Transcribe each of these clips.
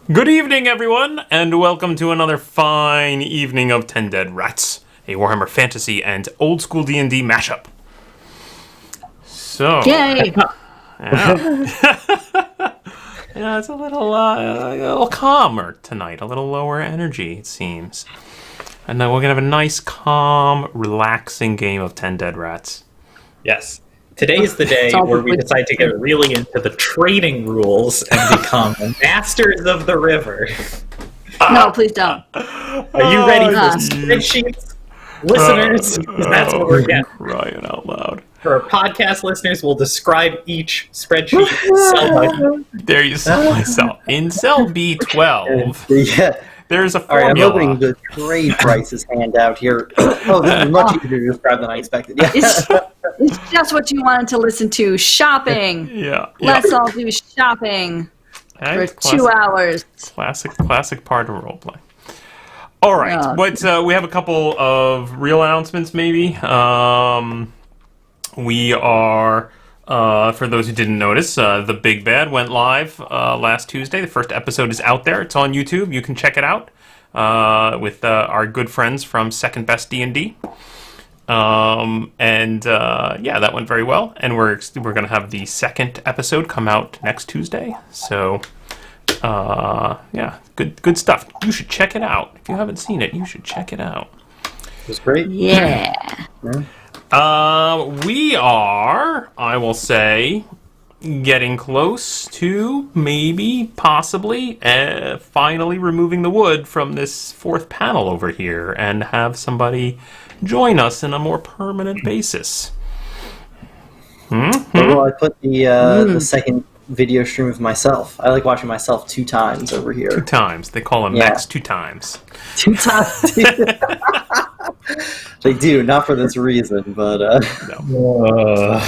Good evening, everyone, and welcome to another fine evening of 10 Dead Rats, a Warhammer Fantasy and old school D&D mashup. So, Yay! Yeah, it's a little calmer tonight, a little lower energy, it seems. And then we're gonna have a nice, calm, relaxing game of 10 Dead Rats. Yes. Today is the day where we decide to get really into the trading rules and become masters of the river. No, please don't. Are you ready for spreadsheets? Listeners, that's what we're getting. Crying out loud. For our podcast listeners, we'll describe each spreadsheet cell by cell. There you saw myself. In cell B12, Yeah. there's a All right, I'm formula. opening the trade prices handout here. Oh, this is much easier to describe than I expected. Yeah. It's just what you wanted to listen to. Shopping. Yeah. Let's all do shopping for 2 hours. Classic part of roleplay. All right, but we have a couple of real announcements, maybe. We are, for those who didn't notice, The Big Bad went live last Tuesday. The first episode is out there. It's on YouTube. You can check it out with our good friends from Second Best D&D. Yeah, that went very well. And we're going to have the second episode come out next Tuesday. So, yeah, good stuff. You should check it out. If you haven't seen it, you should check it out. It was great. Yeah. We are, I will say, getting close to maybe, possibly, finally removing the wood from this fourth panel over here and have somebody join us in a more permanent basis. Well, I put the second video stream of myself. I like watching myself 2 times over here. 2 times. They call him Max 2 times. 2 times. They do, not for this reason, but No.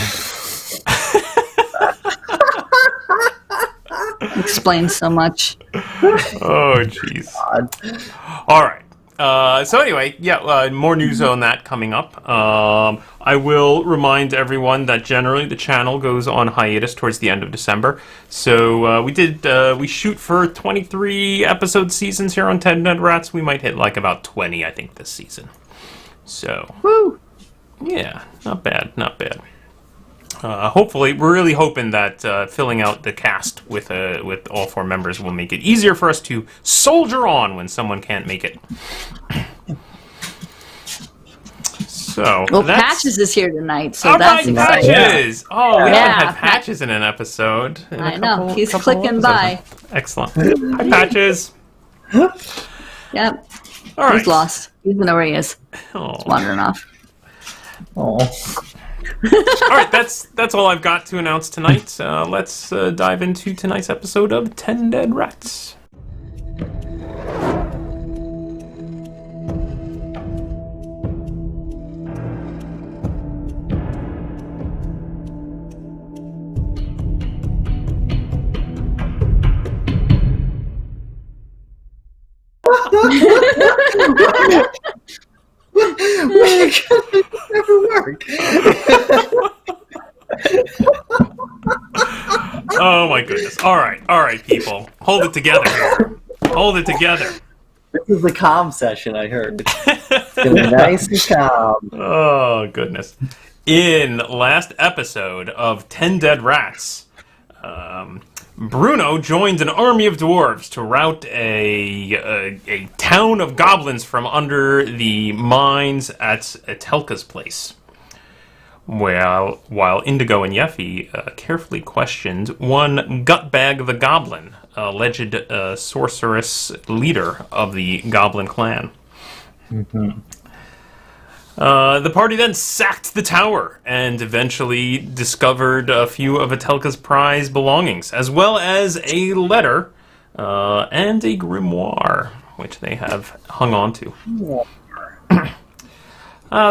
Explains so much. Oh, jeez. All right. So anyway, yeah, more news on that coming up. I will remind everyone that generally the channel goes on hiatus towards the end of December. So we shoot for 23 episode seasons here on 10 Dead Rats. We might hit like about 20, I think, this season. So, Woo! Yeah, not bad. Hopefully, we're really hoping that filling out the cast with all 4 members will make it easier for us to soldier on when someone can't make it. So, Well, Patches is here tonight, so all that's right, exciting. Patches! Oh, we Yeah. haven't had Patches in an episode. I know, he's clicking by. Excellent. Hi, Patches. Yep. All right. He's lost. He doesn't know where he is. Oh. He's wandering off. Oh. All right, that's all I've got to announce tonight. Let's dive into tonight's episode of 10 Dead Rats. Why can't it never work? Oh my goodness. All right, people. Hold it together here. Hold it together. This is the calm session, I heard. It's gonna be nice and calm. Oh, goodness. In last episode of 10 Dead Rats, Bruno joined an army of dwarves to rout a town of goblins from under the mines at Etelka's place. While Indigo and Yeffy carefully questioned one Gutbag the Goblin, alleged sorceress leader of the Goblin clan. Mm-hmm. The party then sacked the tower and eventually discovered a few of Etelka's prized belongings, as well as a letter and a grimoire, which they have hung on to.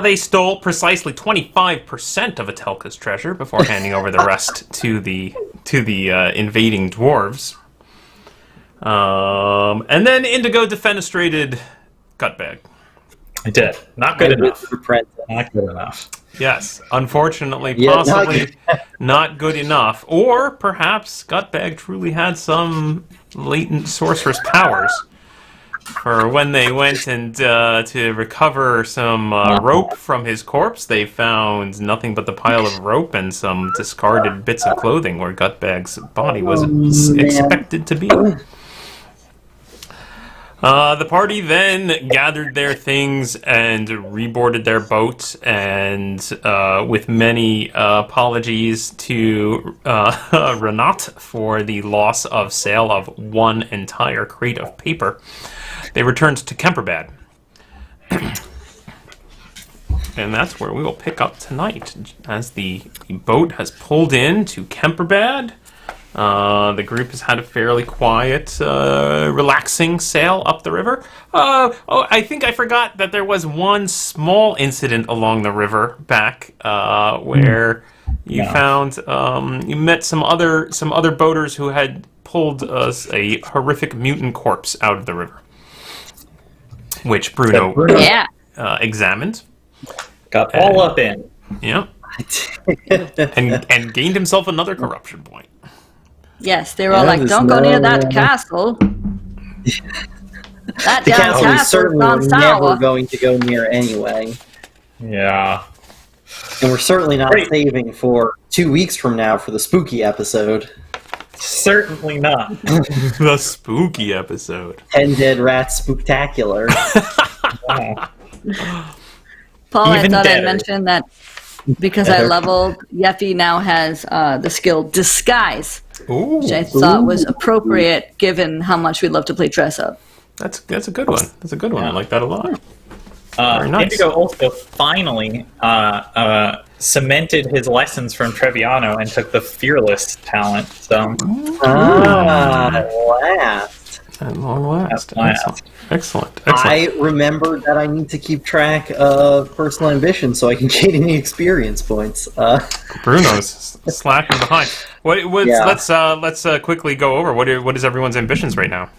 They stole precisely 25% of Etelka's treasure before handing over the rest to the invading dwarves. And then Indigo defenestrated Gutbag. I did. Not good enough. Apprentice. Not good enough. Yes, unfortunately, Yeah, possibly not good enough. Or perhaps Gutbag truly had some latent sorceress powers. For when they went and to recover some rope from his corpse, they found nothing but the pile of rope and some discarded bits of clothing where Gutbag's body was expected to be. The party then gathered their things and reboarded their boat, and with many apologies to Renat for the loss of sale of one entire crate of paper, they returned to Kemperbad. And that's where we will pick up tonight, as the boat has pulled in to Kemperbad. The group has had a fairly quiet, relaxing sail up the river. I think I forgot that there was one small incident along the river back where you found you met some other boaters who had pulled a horrific mutant corpse out of the river, which Bruno examined. Got all up in. Yeah. and gained himself another corruption point. Yes, they were all like, "Don't go near that castle." That The castle we castle certainly on were sour. never going to go near anyway. Yeah. And we're certainly not saving for 2 weeks from now for the spooky episode. Certainly not. The spooky episode. 10 Dead Rats Spooktacular. Wow. Paul, Even I thought better. I'd mention that because I leveled, Yeffy now has the skill Disguise, Ooh, which I thought was appropriate given how much we love to play dress up. that's a good one. That's a good one. I like that a lot. Very nice. Indigo also finally cemented his lessons from Treviano and took the Fearless talent. So At last. At long last. At last. Excellent. I remembered that I need to keep track of personal ambition so I can gain any experience points. Bruno's slacking behind. Yeah. Let's quickly go over what is everyone's ambitions right now.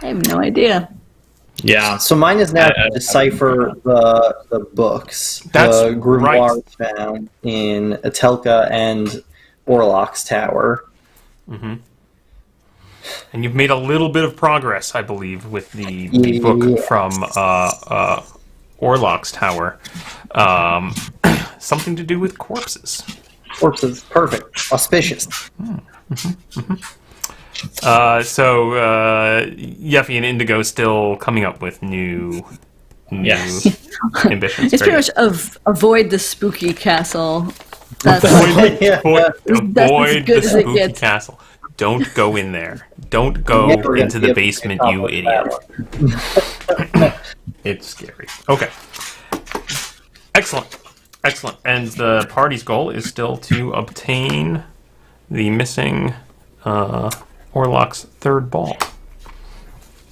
I have no idea. yeah. So mine is now to decipher the books. That's the grimoires right. found in Etelka and Orlock's tower. Mm-hmm. And you've made a little bit of progress, I believe, with the book from Orlock's tower. Something to do with corpses. Corpses. Perfect. Auspicious. So Yeffy and Indigo still coming up with new Yes. ambitions. It's Very pretty much avoid the spooky castle. That's Avoid Yeah. the good as it spooky gets. castle. Don't go in there. Don't go Never gonna into be the able to basement, keep you up with that idiot. one. It's scary. Okay. Excellent. And the party's goal is still to obtain the missing Orlock's third ball.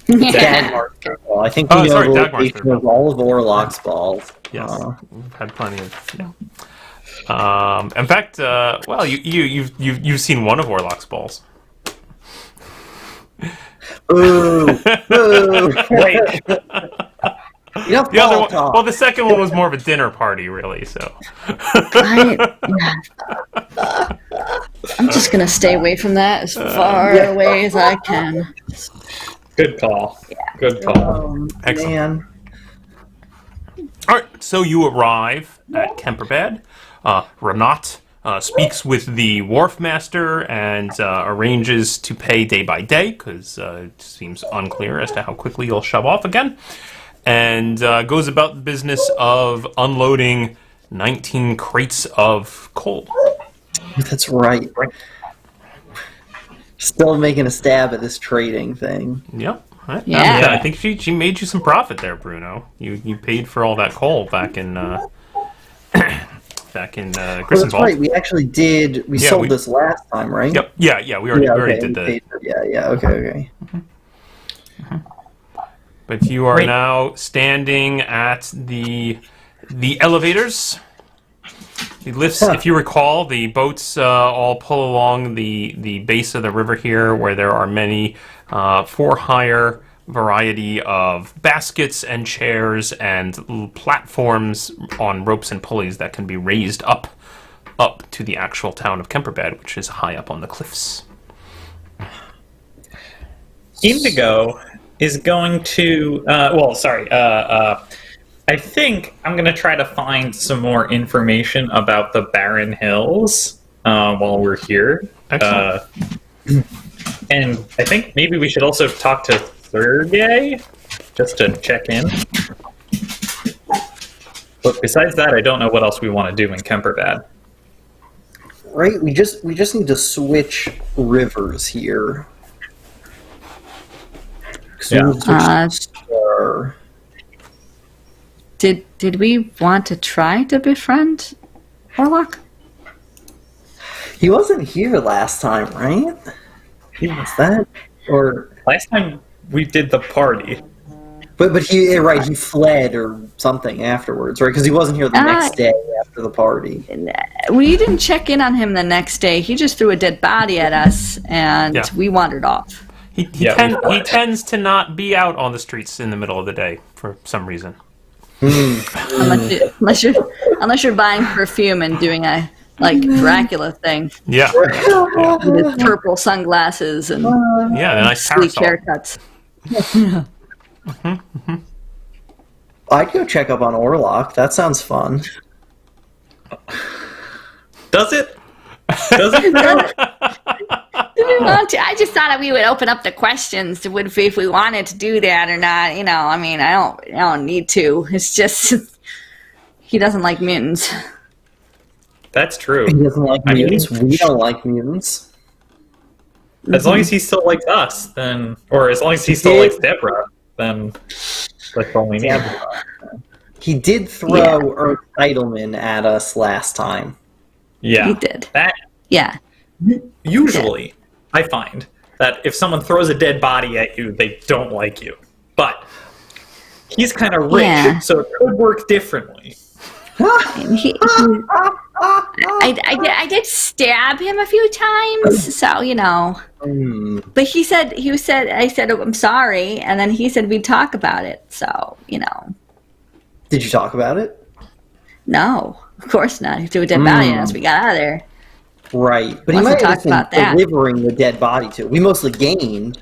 Dagmar's ball. I think we know sorry, the Dagmar's location third of all of Orlock's balls. Yes, we've had plenty of. In fact, well, you've seen one of Orlock's balls. Ooh. Wait. Enough The other ball one, talk. well, the second one was more of a dinner party, really. So. I'm just gonna stay away from that as far away as I can. Good call. Good call. Excellent. Man. All right, so you arrive at Kemperbad. Renat speaks with the wharf master and arranges to pay day by day because it seems unclear as to how quickly you'll shove off again. And goes about the business of unloading 19 crates of coal. That's right. Still making a stab at this trading thing. Yep. Yeah. I think she made you some profit there, Bruno. You paid for all that coal back in Grisson's That's Vault. right. We actually did. We sold this last time, right? Yep. Yeah. We already did the. Okay. But you are now standing at the elevators. The lifts, if you recall, the boats all pull along the base of the river here, where there are many for-hire variety of baskets and chairs and platforms on ropes and pulleys that can be raised up to the actual town of Kemperbad, which is high up on the cliffs. Indigo is going to... I think I'm going to try to find some more information about the Barren Hills while we're here. Excellent. And I think maybe we should also talk to Sergey, just to check in. But besides that, I don't know what else we want to do in Kemperbad. Right, we just need to switch rivers here. Yeah. Did we want to try to befriend Orlock? He wasn't here last time, right? He was that, or Last time we did the party. but he fled or something afterwards, right? Because he wasn't here the next day after the party. We didn't check in on him the next day. He just threw a dead body at us, and we wandered off. He tends to not be out on the streets in the middle of the day for some reason. Unless you're buying perfume and doing a Dracula thing. Yeah. With his purple sunglasses and A nice sleek parasol. haircuts. I'd go check up on Orlock. That sounds fun. Does it? Does it? I just thought that we would open up the questions to if we wanted to do that or not. I don't need to. It's just he doesn't like mutants. That's true. He doesn't like mutants. We don't like mutants. As long as he still likes us, then, or as long as he still likes Deborah, then that's all we need. He did throw Earth Idleman at us last time. Yeah, He did. That usually, I find that if someone throws a dead body at you, they don't like you. But he's kind of rich, so it could work differently. I did stab him a few times, so But I said, "Oh, I'm sorry," and then he said we'd talk about it. So Did you talk about it? No, of course not. He threw a dead body at us. We got out of there. Right, but he might have been delivering the dead body to. We mostly gained.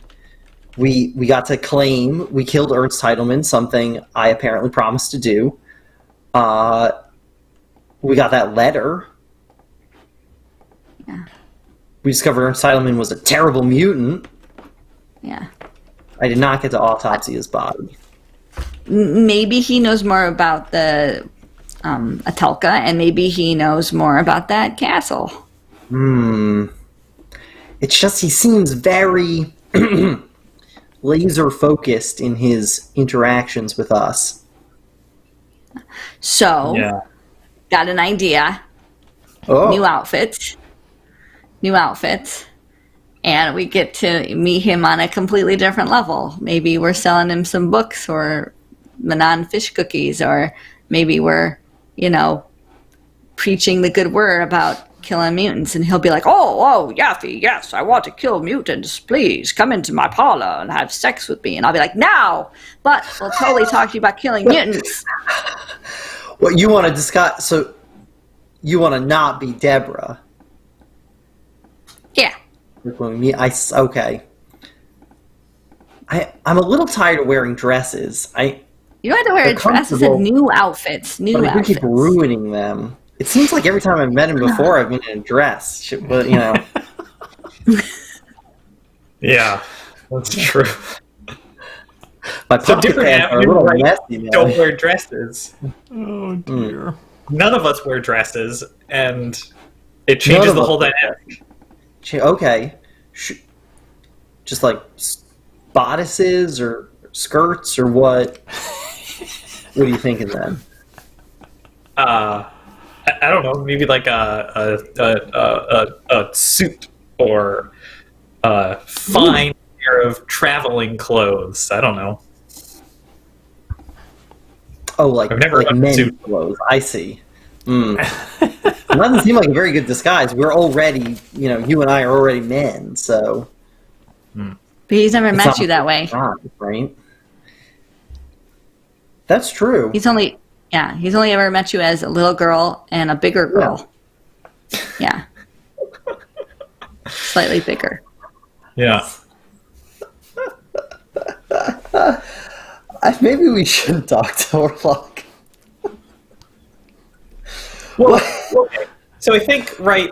We got to claim. We killed Ernst Heidelman, something I apparently promised to do. We got that letter. Yeah. We discovered Ernst Heidelman was a terrible mutant. Yeah. I did not get to autopsy his body. Maybe he knows more about the Etelka, and maybe he knows more about that castle. It's just he seems very laser focused in his interactions with us. So, got an idea. New outfits, and we get to meet him on a completely different level. Maybe we're selling him some books or Manon fish cookies, or maybe we're, preaching the good word about killing mutants, and he'll be like, oh, Yaffe, yes, I want to kill mutants. Please come into my parlor and have sex with me. And I'll be like, no, but we'll totally talk to you about killing mutants. Well, you want to discuss, so you want to not be Deborah. Yeah. Okay. I'm a little tired of wearing dresses. You don't have to wear a dress. I said new outfits. But you keep ruining them. It seems like every time I've met him before, I've been in a dress. But, Yeah, that's true. My pocket pants are a little messy now. Don't wear dresses. Oh, dear. None of us wear dresses, and it changes the whole dynamic. Okay. Just like bodices or skirts or what? What are you thinking then? I don't know. Maybe like a suit or a fine pair of traveling clothes. I don't know. Oh, like I've never men's suit clothes. I see. It doesn't seem like a very good disguise. We're already, you and I are already men, so. But he's never met you that way. Right? That's true. He's only ever met you as a little girl and a bigger girl. Yeah. Slightly bigger. Yeah. Maybe we shouldn't talk to Orlock. Well, okay. So I think, right,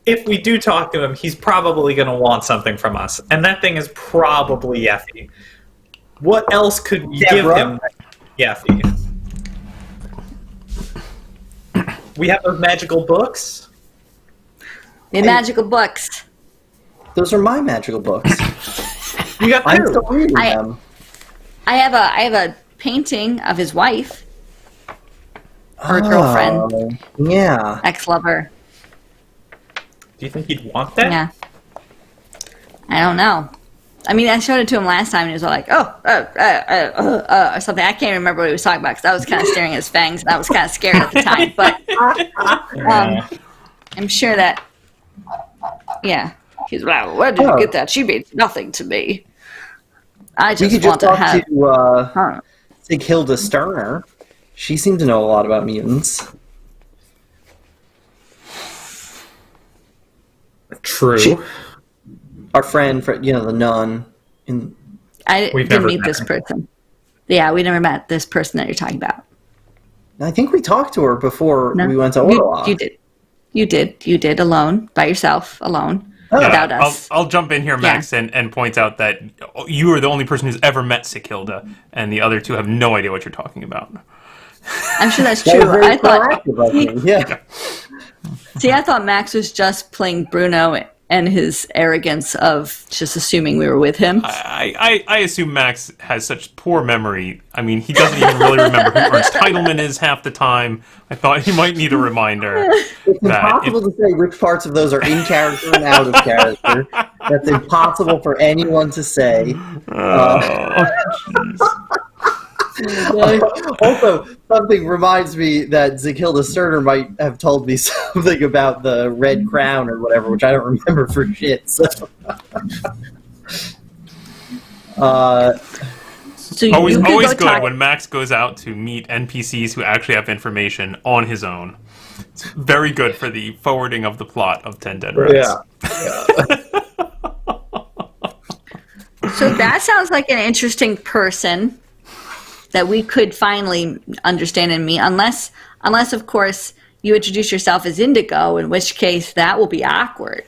if we do talk to him, he's probably going to want something from us. And that thing is probably Yeffy. What else could we give him Yeffy? We have those magical books. The magical books. Those are my magical books. You got I'm still reading them. I have a painting of his wife. Her girlfriend. Yeah. Ex-lover. Do you think he'd want that? Yeah. I don't know. I mean, I showed it to him last time, and he was all like, or something. I can't remember what he was talking about, because I was kind of staring at his fangs, and I was kind of scared at the time. But I'm sure that, he's like, where did you get that? She means nothing to me. I just want to have... Sighilda Sterner. She seemed to know a lot about mutants. True. Our friend, the nun. I didn't meet this person. Yeah, we never met this person that you're talking about. I think we talked to her before we went to Orlock. You did alone, by yourself, alone, without us. I'll jump in here, Max, and point out that you are the only person who's ever met Sighilda, and the other two have no idea what you're talking about. I'm sure that's true. I thought. See, I thought Max was just playing Bruno and his arrogance of just assuming we were with him. I assume Max has such poor memory. I mean, he doesn't even really remember who Ernst Teidelman is half the time. I thought he might need a reminder. It's impossible to say which parts of those are in character and out of character. That's impossible for anyone to say. Also, something reminds me that Sighilda Sterner might have told me something about the Red Crown or whatever, which I don't remember for shit. So, always good when Max goes out to meet NPCs who actually have information on his own. It's very good for the forwarding of the plot of 10 Dead Rats. Yeah. So that sounds like an interesting person that we could finally understand and meet, unless of course you introduce yourself as Indigo, in which case that will be awkward.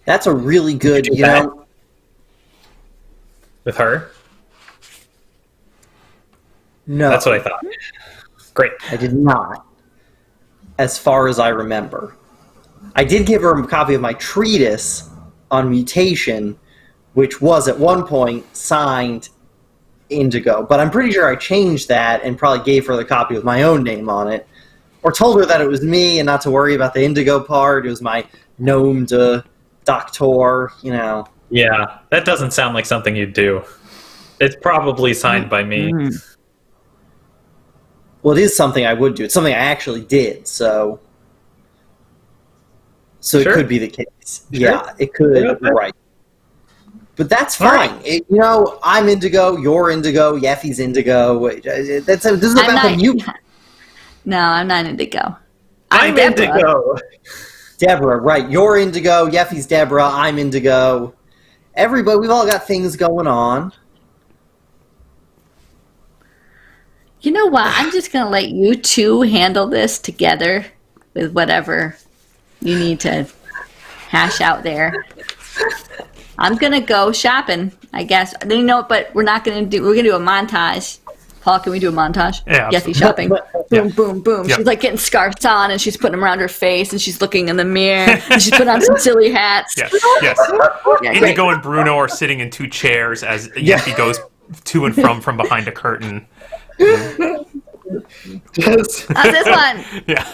That's a really good, with her? No. That's what I thought. Great. I did not, as far as I remember. I did give her a copy of my treatise on mutation, which was at one point signed Indigo, but I'm pretty sure I changed that and probably gave her the copy with my own name on it, or told her that it was me and not to worry about the Indigo part. It was my gnome de doctor, Yeah, that doesn't sound like something you'd do. It's probably signed by me. Well, it is something I would do. It's something I actually did, so sure. It could be the case. Sure. Yeah, it could, right. But that's fine. Right. I'm Indigo, you're Indigo, Yeffy's Indigo. This is about the mutant. No, I'm not Indigo. I'm Indigo. Deborah, right. You're Indigo, Yeffy's Deborah, I'm Indigo. Everybody, we've all got things going on. You know what? I'm just going to let you two handle this together with whatever you need to hash out there. I'm going to go shopping, I guess. But we're not going to do... We're going to do a montage. Paul, can we do a montage? Yeah. Yeffy shopping. Boom, boom, boom. Yep. She's like getting scarves on, and she's putting them around her face, and she's looking in the mirror, and she's putting on some silly hats. Yes. Yeah, Indigo and Bruno are sitting in two chairs as Yeffy goes to and from behind a curtain. How's this one? Yeah.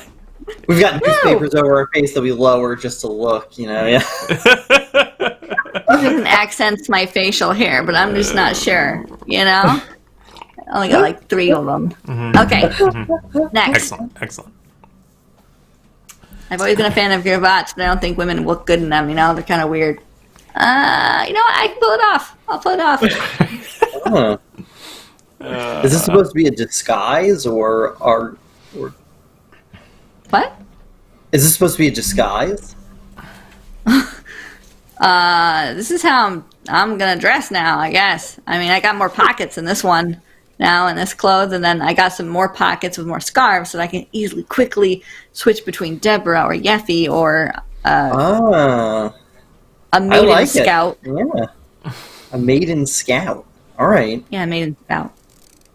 We've got newspapers over our face that we lower just to look, yeah. It accents my facial hair, but I'm just not sure, I only got like 3 of them. Mm-hmm. Okay. Mm-hmm. Next. Excellent. I've always been a fan of gravats, but I don't think women look good in them, they're kind of weird. I can pull it off. I'll pull it off. Huh. Is this supposed to be a disguise, or What? is this supposed to be a disguise? This is how I'm gonna dress now, I guess. I mean, I got more pockets in this one now in this clothes, and then I got some more pockets with more scarves, so that I can easily, quickly switch between Deborah or Yeffy or a maiden scout. Yeah, a maiden scout. All right. Yeah, a maiden scout.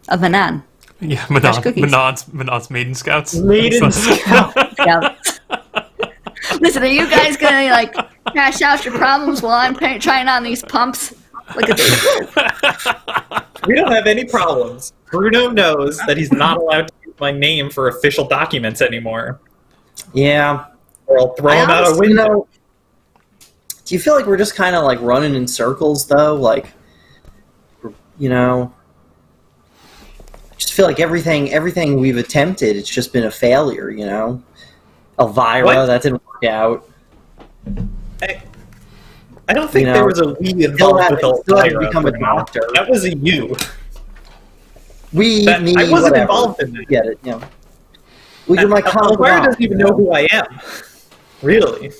A Manan. Yeah, cookies. Manon's maiden scouts. Maiden scout. Scouts. Listen, are you guys gonna like hash out your problems while I'm trying on these pumps? Look at this. We don't have any problems. Bruno knows that he's not allowed to use my name for official documents anymore. Yeah. Or I'll throw him out a window. Do you feel like we're just kind of like running in circles, though? Like, I just feel like everything we've attempted, it's just been a failure, Elvira, What? that didn't work out. I don't think there was a we involved with still had to Elvira. become a Bruno. doctor. That was a you. I wasn't involved in that. Get it? Well, you're my Elvira doesn't even know who I am. Really.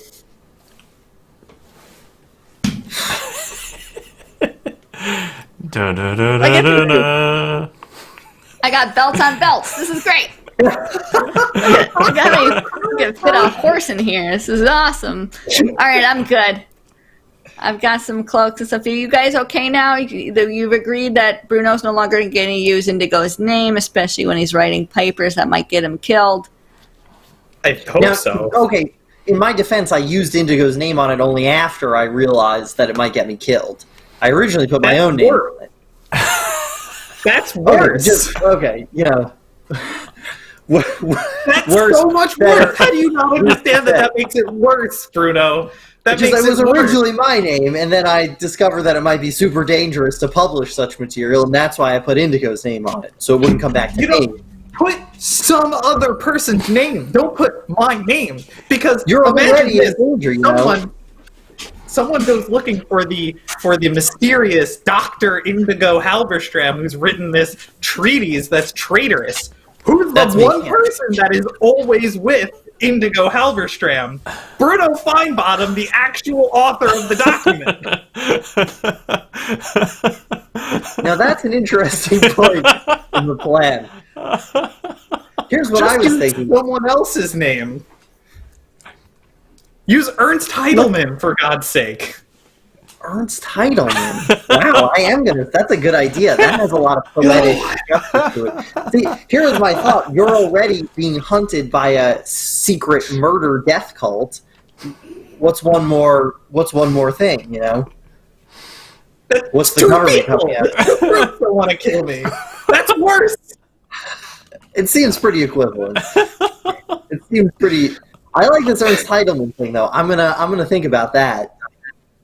I got belts on belts. This is great. I gotta fit a horse in here. This is awesome. All right, I'm good. I've got some cloaks and stuff. Are you guys okay now? You've agreed that Bruno's no longer going to use Indigo's name, especially when he's writing papers that might get him killed. I hope so. Okay, in my defense, I used Indigo's name on it only after I realized that it might get me killed. I originally put my own name on it. That's worse. Okay. That's worse. so much worse. How do you not understand that makes it worse, Bruno? That makes it was worse. originally my name, and then I discovered that it might be super dangerous to publish such material, and that's why I put Indigo's name on it, so it wouldn't come back to me. Put some other person's name. Don't put my name, because you're already in danger. Someone goes looking for the mysterious Dr. Indigo Halberstram who's written this treatise that's traitorous. Who's the one person that is always with Indigo Halberstram? Bruno Feinbottom, the actual author of the document. Now that's an interesting point in the plan. Here's what I was thinking. Someone else's name. Use Ernst Heidelman, for God's sake. Ernst Heidelman. Wow, that's a good idea. That has a lot of poetic justice to it. See, here's my thought. You're already being hunted by a secret murder death cult. What's one more thing, What's the government coming after? Groups that want to kill me. That's worse. It seems pretty equivalent. It seems pretty. I like this Ernst Heidelman thing, though. I'm gonna think about that.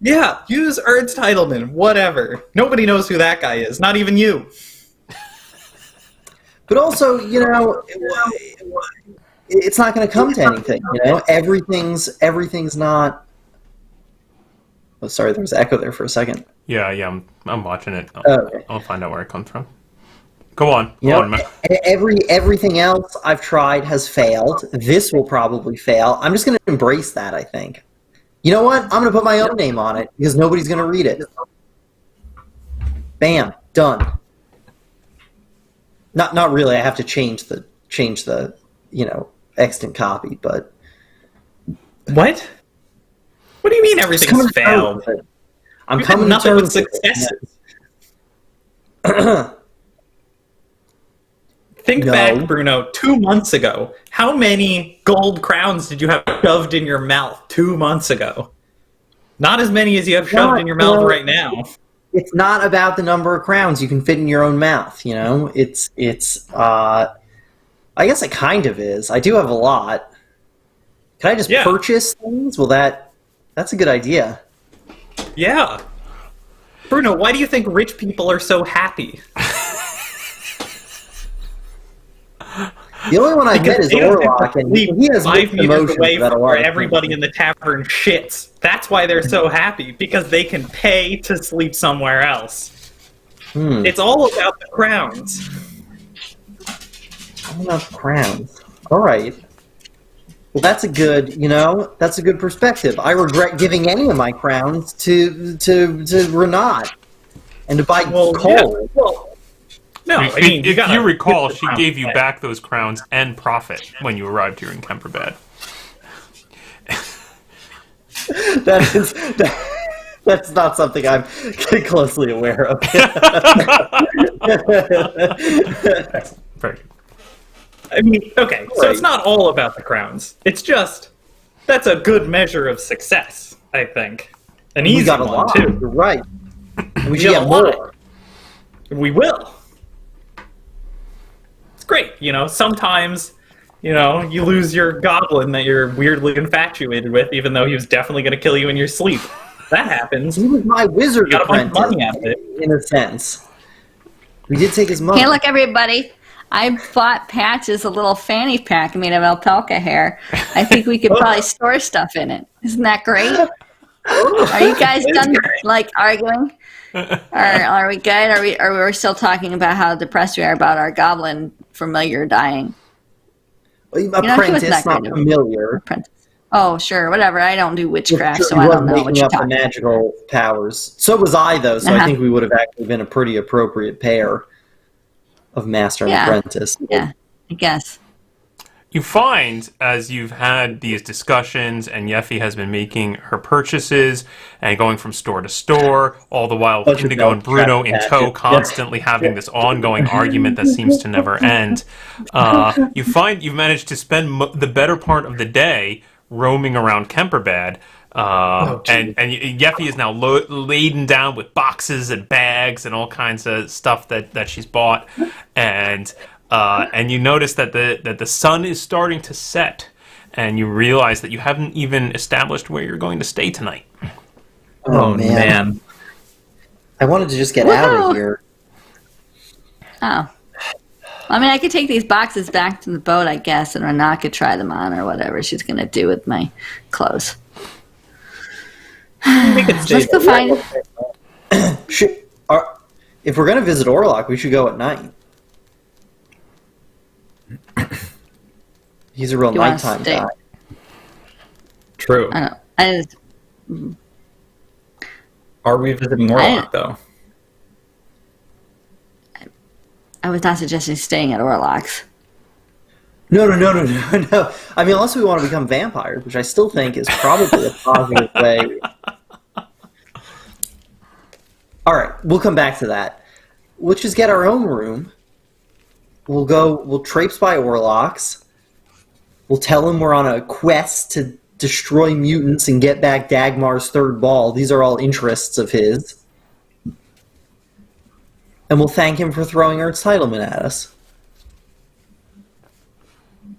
Yeah, use Ernst Heidelman. Whatever. Nobody knows who that guy is. Not even you. But also, it's not going to come to anything. Everything's not. Oh, sorry, there was echo there for a second. Yeah, I'm watching it. Okay. I'll find out where it comes from. Go on. Everything else I've tried has failed. This will probably fail. I'm just going to embrace that, I think. You know what? I'm going to put my own name on it because nobody's going to read it. Bam. Done. Not really. I have to change the extant copy, but what? What do you mean everything's failed? I'm coming to nothing with terms with successes. Think back, Bruno, 2 months ago. How many gold crowns did you have shoved in your mouth 2 months ago? Not as many as you have shoved in your mouth right now. It's not about the number of crowns you can fit in your own mouth, It's I guess it kind of is. I do have a lot. Can I just purchase things? Well, that's a good idea. Yeah. Bruno, why do you think rich people are so happy? The only one I met is They don't have Orlock, to and leave he has 5 mixed meters emotions away about a from lot where of everybody things. in the tavern shits. That's why they're so happy, because they can pay to sleep somewhere else. It's all about the crowns. All about crowns. All right. Well, that's a good perspective. I regret giving any of my crowns to Renat and to buy coal. Yeah, well, no, I mean, if you recall, get the she crowns gave you back. back those crowns and profit when you arrived here in Kemperbad. That's not something I'm closely aware of. Very good. I mean, okay, so Right. it's not all about the crowns. It's just, that's a good measure of success, I think. An We easy got a one, lot. too. You're right. We should got get a lot. more. We will. It's great, sometimes, you lose your goblin that you're weirdly infatuated with, even though he was definitely going to kill you in your sleep. That happens. He was my wizard You got a bunch of apprentice, money out of it. in a sense. We did take his money. Hey, look, everybody. I bought Patches a little fanny pack made of Etelka hair. I think we could probably store stuff in it. Isn't that great? Are you guys done, arguing? Are we good? Are we still talking about how depressed we are about our goblin familiar dying? Apprentice, not familiar. Apprentice. Oh, sure, whatever. I don't do witchcraft, Sure, so he I wasn't don't know what making you're up the talking about. magical powers. So was I, though, so I think we would have actually been a pretty appropriate pair of master and apprentice. Yeah, I guess. You find, as you've had these discussions, and Yeffy has been making her purchases and going from store to store, all the while with Indigo and Bruno in tow, constantly having this ongoing argument that seems to never end, you find you've managed to spend the better part of the day roaming around Kemperbad. And Yeffy is now laden down with boxes and bags and all kinds of stuff that she's bought, and you notice that the sun is starting to set, and you realize that you haven't even established where you're going to stay tonight. Oh, man. I wanted to just get out of here. Oh. I mean, I could take these boxes back to the boat, I guess, and Renat could try them on or whatever she's going to do with my clothes. Let's go find... If we're going to visit Orlock, we should go at night. He's a real nighttime guy. True. I don't. Are we visiting Orlock, though? I was not suggesting staying at Orlock's. No. I mean, unless we want to become vampires, which I still think is probably a positive way. All right, we'll come back to that. Let's just get our own room. We'll traipse by Orlock's. We'll tell him we're on a quest to destroy mutants and get back Dagmar's third ball. These are all interests of his. And we'll thank him for throwing our entitlement at us.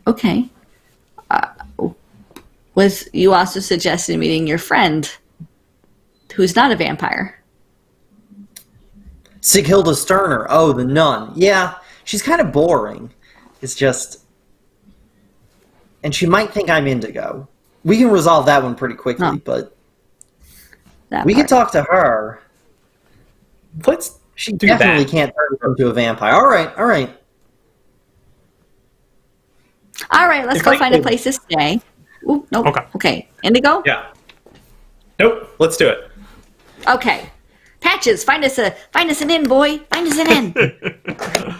Okay. Was you also suggested meeting your friend, who's not a vampire? Sighilda Sterner. Oh, the nun. Yeah, she's kind of boring. It's just... And she might think I'm indigo. We can resolve that one pretty quickly, but... We can talk to her. She definitely can't turn into a vampire. All right. All right, let's go find a place to stay. Ooh, nope. Okay. Indigo? Yeah. Nope. Let's do it. Okay. Patches, find us an inn, boy. Find us an inn.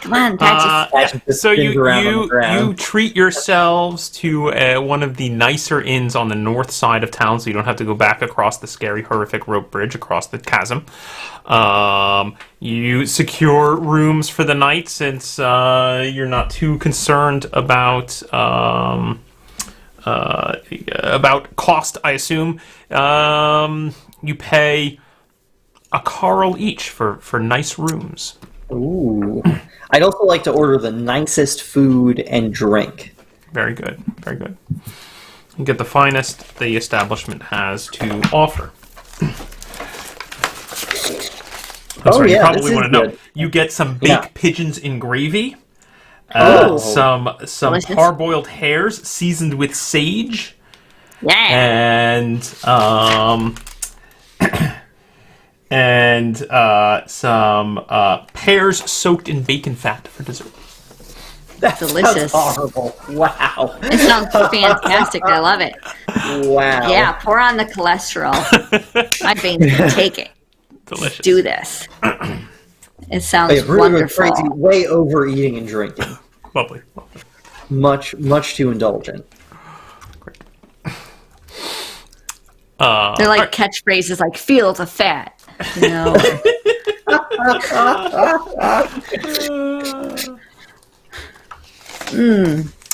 Come on, Patches. So you treat yourselves to one of the nicer inns on the north side of town, so you don't have to go back across the scary, horrific rope bridge across the chasm. You secure rooms for the night since you're not too concerned about cost, I assume. You pay a Carl each for nice rooms. Ooh. I'd also like to order the nicest food and drink. Very good. You get the finest the establishment has to offer. You probably want to know. You get some baked pigeons in gravy, Ooh. some Delicious. parboiled hares seasoned with sage, Yeah. and some pears soaked in bacon fat for dessert. That Delicious. sounds horrible. Wow. It sounds fantastic. I love it. Wow. Yeah, pour on the cholesterol. My veins can take it. Delicious. Do this. It sounds Wait, Bruno went wonderful. crazy, way overeating and drinking. Lovely. Much too indulgent. They're like catchphrases like "feel the fat," you know.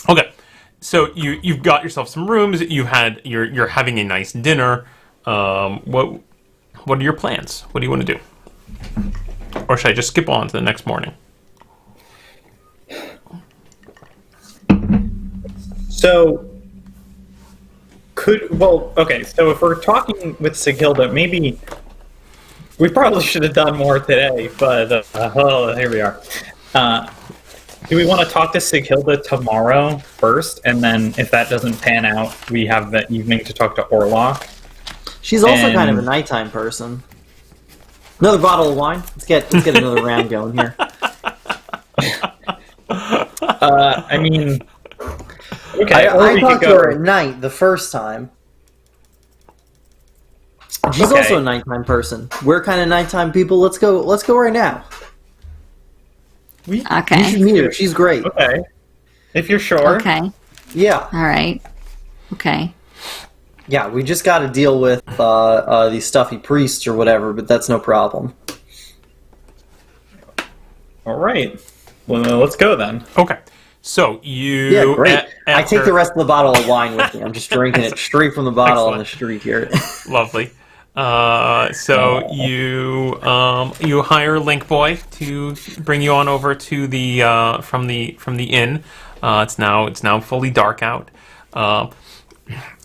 Okay, so you've got yourself some rooms. You're having a nice dinner. What are your plans? What do you want to do? Or should I just skip on to the next morning? So, okay, so if we're talking with Sighilda, maybe we probably should have done more today, but here we are. Do we want to talk to Sighilda tomorrow first, and then if that doesn't pan out, we have the evening to talk to Orlock? She's also kind of a nighttime person. Another bottle of wine. Let's get another round going here. I mean, okay. I talked to her at night the first time. She's Okay. also a nighttime person. We're kind of nighttime people. Let's go right now. You Okay. should meet her. She's great. Okay. If you're sure. Okay. Yeah. All right. Okay. Yeah, we just got to deal with these stuffy priests or whatever, but that's no problem. All right. Well, let's go then. Okay, so you. Yeah, great. I after- take the rest of the bottle of wine with me. I'm just drinking it straight from the bottle on the street here. Lovely. So you hire Link Boy to bring you on over to the from the inn. It's now fully dark out.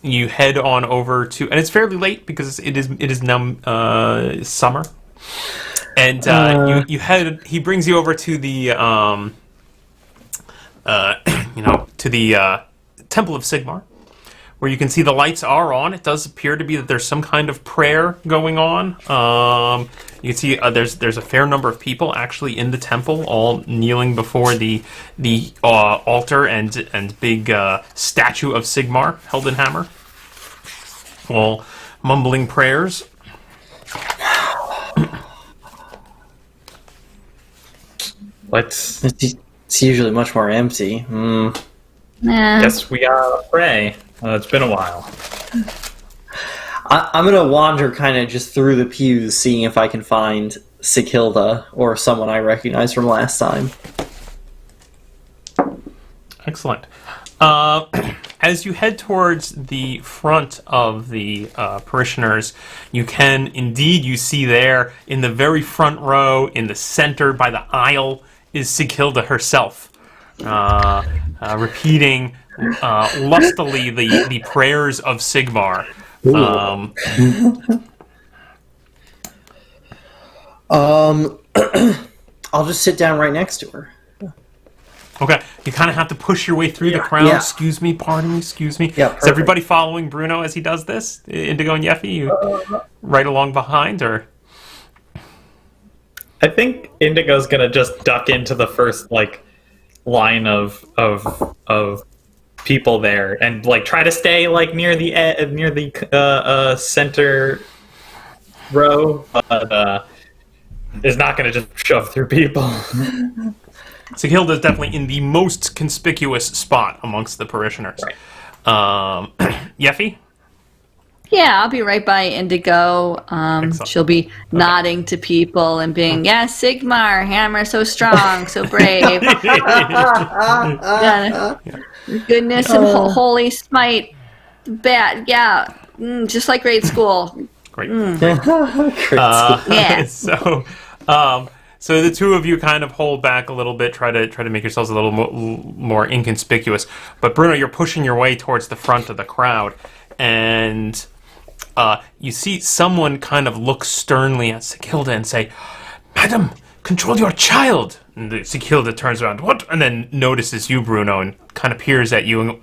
You head on over to, and it's fairly late because it is now summer. And he brings you over to the to the Temple of Sigmar, where you can see the lights are on. It does appear to be that there's some kind of prayer going on. You can see there's a fair number of people actually in the temple, all kneeling before the altar and big statue of Sigmar held in hammer, all mumbling prayers. It's usually much more empty. Nah. Guess we gotta pray. It's been a while. I'm going to wander kind of just through the pews, seeing if I can find Sighilda or someone I recognize from last time. Excellent. As you head towards the front of the parishioners, you see there in the very front row, in the center by the aisle, is Sighilda herself, repeating lustily the prayers of Sigmar. I'll just sit down right next to her. Okay, you kind of have to push your way through the crowd. Yeah. Excuse me, pardon me, excuse me. Yeah, Is everybody following Bruno as he does this? Indigo and Yeffy, you right along behind, or? I think Indigo's gonna just duck into the first line of people there and try to stay near the center row, but is not gonna just shove through people. Sighilda is definitely in the most conspicuous spot amongst the parishioners. Right. Yeffy? Yeah, I'll be right by Indigo. Excellent. She'll be nodding to people and being, yes, Sigmar, hammer so strong, so brave. Yeah. Goodness and holy smite. Bad, yeah. Just like grade school. Great. Yeah. So the two of you kind of hold back a little bit, try to make yourselves a little more inconspicuous. But Bruno, you're pushing your way towards the front of the crowd, and you see someone kind of look sternly at Sighilda and say, "Madam, control your child. And the Sikilda turns around, what? And then notices you, Bruno, and kind of peers at you and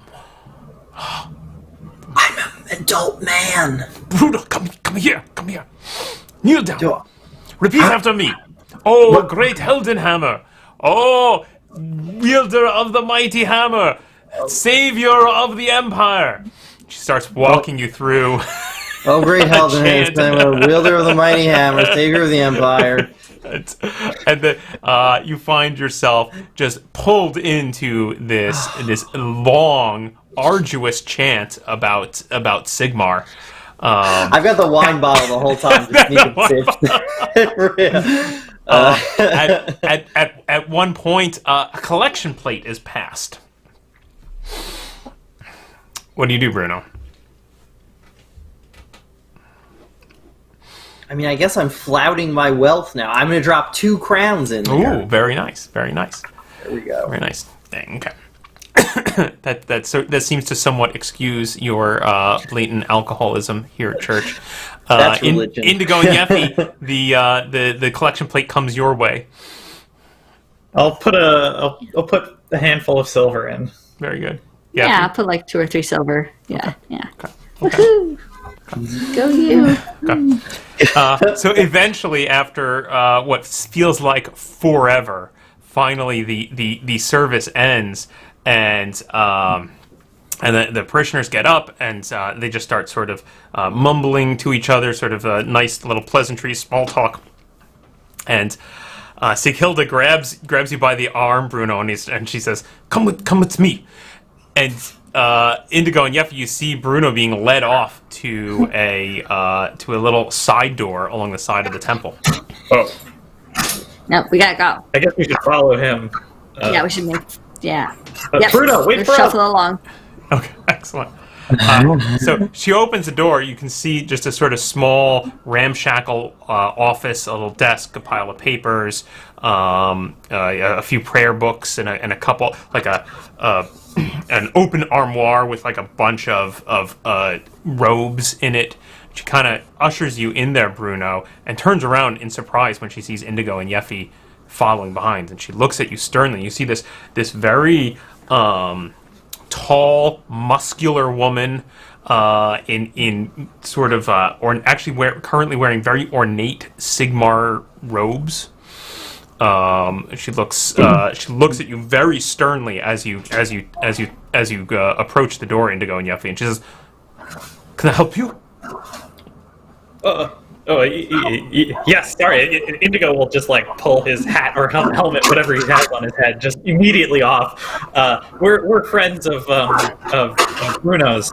I'm an adult man. Bruno, come here. Kneel down. Do- Repeat after me. Oh, great Heldenhammer. Oh, wielder of the mighty hammer. Savior of the Empire. She starts walking you through. Oh, great Helden, wielder of the mighty hammer, savior of the empire. And you find yourself just pulled into this long, arduous chant about Sigmar. I've got the wine bottle the whole time. At one point, a collection plate is passed. What do you do, Bruno? I mean, I guess I'm flouting my wealth now. I'm going to drop 2 crowns in there. Ooh, very nice. Very nice. There we go. Very nice. Dang, okay. that seems to somewhat excuse your blatant alcoholism here at church. That's religion. Indigo and Yeffy, the collection plate comes your way. I'll put a handful of silver in. Very good. Yeah, I'll put like 2 or 3 silver. Yeah, yeah. Okay. Woohoo! Go you! Okay. So eventually, after what feels like forever, finally the service ends, and the parishioners get up and they just start sort of mumbling to each other, sort of nice little pleasantries, small talk, and Sighilda grabs you by the arm, Bruno, and she says, "Come with me," and Indigo and Yeffy, you see Bruno being led off to a little side door along the side of the temple. Oh, No, we gotta go. I guess we should follow him. Yeah, we should make. Yeah. Bruno, wait for us. Shuffle along. Okay, excellent. So she opens the door. You can see just a sort of small, ramshackle office, a little desk, a pile of papers, a few prayer books, and a couple, like an open armoire with like a bunch of robes in it. She kind of ushers you in there, Bruno, and turns around in surprise when she sees Indigo and Yeffy following behind, and she looks at you sternly. You see this very tall, muscular woman in sort of or actually currently wearing very ornate Sigmar robes. She looks at you very sternly as you approach the door, Indigo and Yeffy, and she says, "Can I help you?" Yes, sorry. Indigo will just like pull his hat or helmet, whatever he has on his head, just immediately off. We're friends of Bruno's.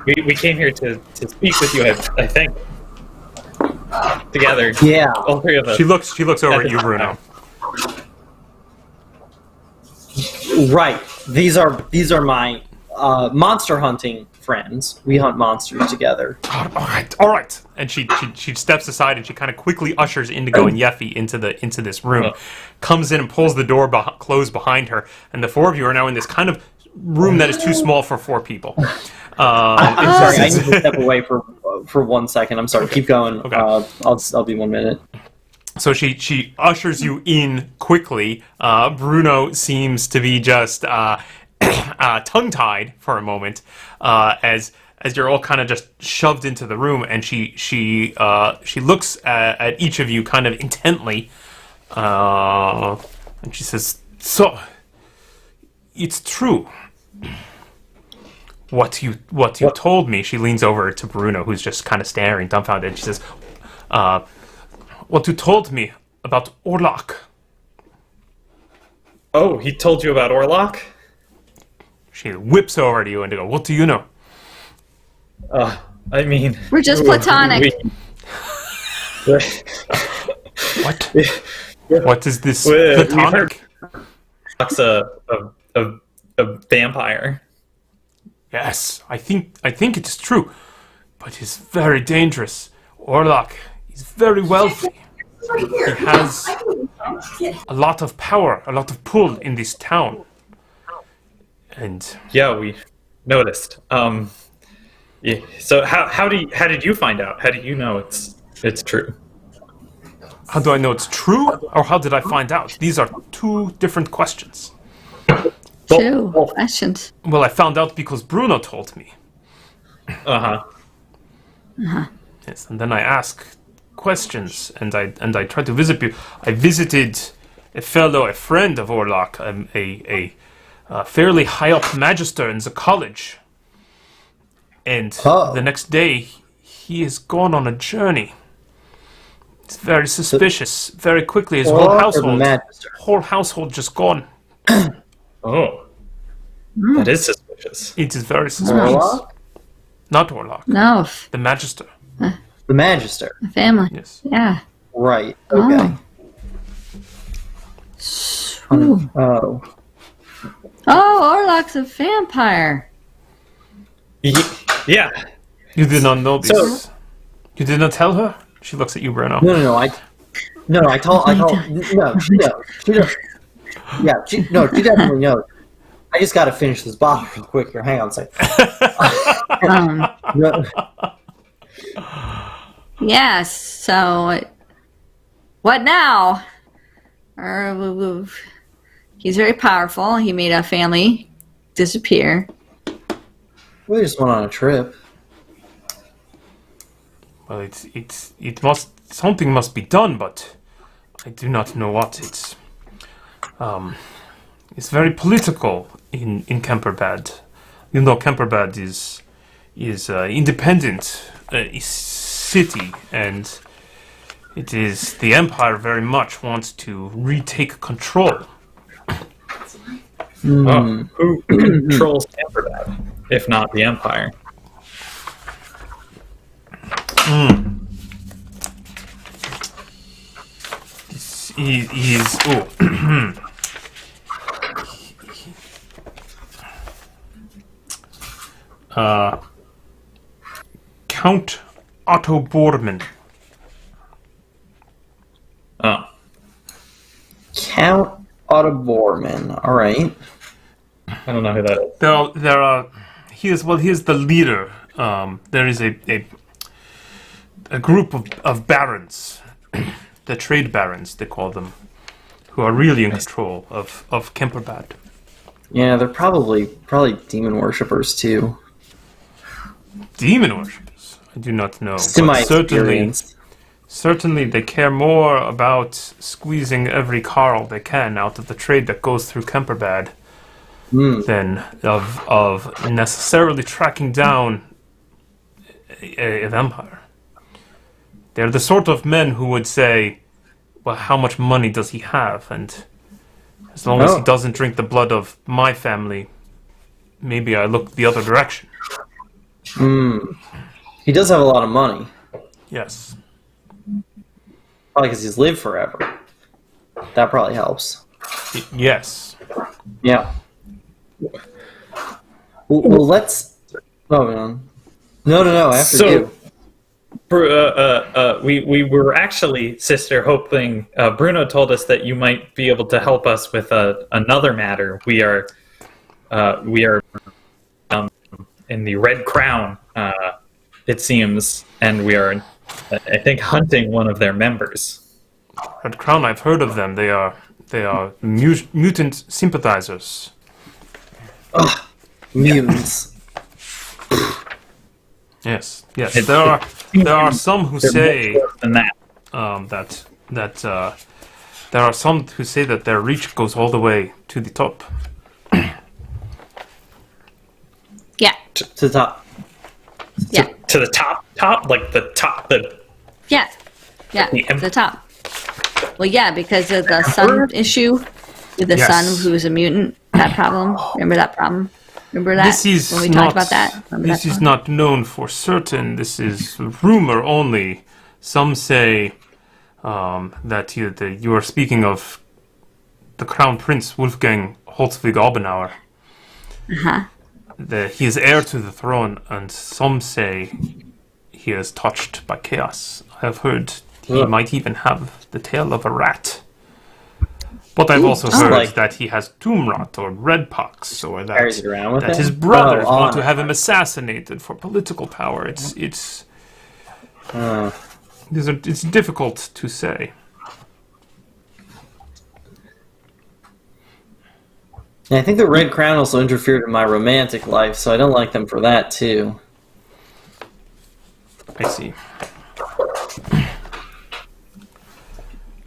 We came here to speak with you, I think. Together. Yeah. All 3 of us. She looks over at you, Bruno. Right. These are my monster hunting friends. We hunt monsters together. All right. And she steps aside and she kind of quickly ushers Indigo and Yeffy into this room, comes in and pulls the door closed behind her, and the 4 of you are now in this kind of room that is too small for 4 people. I'm sorry. I need to step away for 1 second. I'm sorry. Okay. Keep going. Okay. I'll be 1 minute. So she ushers you in quickly. Bruno seems to be just tongue-tied for a moment as you're all kind of just shoved into the room, and she looks at each of you kind of intently, and she says, "So, it's true. What you told me." She leans over to Bruno, who's just kind of staring dumbfounded. She says, "What you told me about Orlock." Oh, he told you about Orlock? She whips over to you and go, "What do you know?" I mean, We're just platonic. What? What is this platonic? Orlock's a vampire. Yes, I think it is true, but he's very dangerous. Orlock, he's very wealthy. He has a lot of power, a lot of pull in this town. And yeah, we noticed. Yeah. So how did you find out? How do you know it's true? How do I know it's true, or how did I find out? These are two different questions. Two questions. Well, I found out because Bruno told me. Yes, and then I ask questions, and I try to visit people. I visited a friend of Orlock, a fairly high up magister in the college, and the next day he is gone on a journey. It's very suspicious. Very quickly, his whole household just gone. Oh, that is suspicious. It is very suspicious. Orlock? Not Orlock. No, The magister. The Magister. the family. Yes. Yeah. Right. Okay. Ooh. Oh. Oh, Orlock's a vampire. Yeah. You did not know this. You did not tell her? She looks at you, Bruno. No. I told. No, she knows. She knows. Yeah, she definitely knows. I just got to finish this bottle real quick here. Hang on a second. No. Yeah, so what now? He's very powerful. He made a family disappear. We just went on a trip. Well, something must be done, but I do not know what. It's very political in Kemperbad. You know, Kemperbad is independent city, and it is the Empire very much wants to retake control. Who controls Kemperbad, if not the Empire? He is. Count Otto Bormann. Oh. Count Otto Bormann. All right. I don't know who that is. There are. He is the leader. There is a group of barons, the trade barons they call them, who are really in control of Kemperbad. Yeah, they're probably demon worshippers too. Demon worshippers? I do not know. To my But experience. certainly they care more about squeezing every carl they can out of the trade that goes through Kemperbad than of necessarily tracking down a vampire. They're the sort of men who would say, well, how much money does he have? And as long as he doesn't drink the blood of my family, maybe I look the other direction. He does have a lot of money. Yes. Probably because he's lived forever. That probably helps. Yes. Yeah. Well, let's... Oh, no. After you. We were actually, sister, hoping Bruno told us that you might be able to help us with another matter. We are in the Red Crown, it seems, and we are, I think, hunting one of their members. Red Crown, I've heard of them. They are mutant sympathizers. Mutants. Yes. There are some who say than that. There are some who say that their reach goes all the way to the top. Yeah. To the top. Yeah. To the top, like the top, Yeah. The top. Well, yeah, because of the sun issue with the sun who's a mutant. That problem. Remember that problem? Remember that when we talked about that? This is not known for certain. This is rumor only. Some say that you are speaking of the Crown Prince Wolfgang Holtzwig Obenauer. He is heir to the throne, and some say he is touched by chaos. I have heard he might even have the tail of a rat. But I've also heard that he has tomb rot or red pox, or that his brothers want to have him assassinated for political power. It's difficult to say. And I think the Red Crown also interfered in my romantic life, so I don't like them for that, too. I see.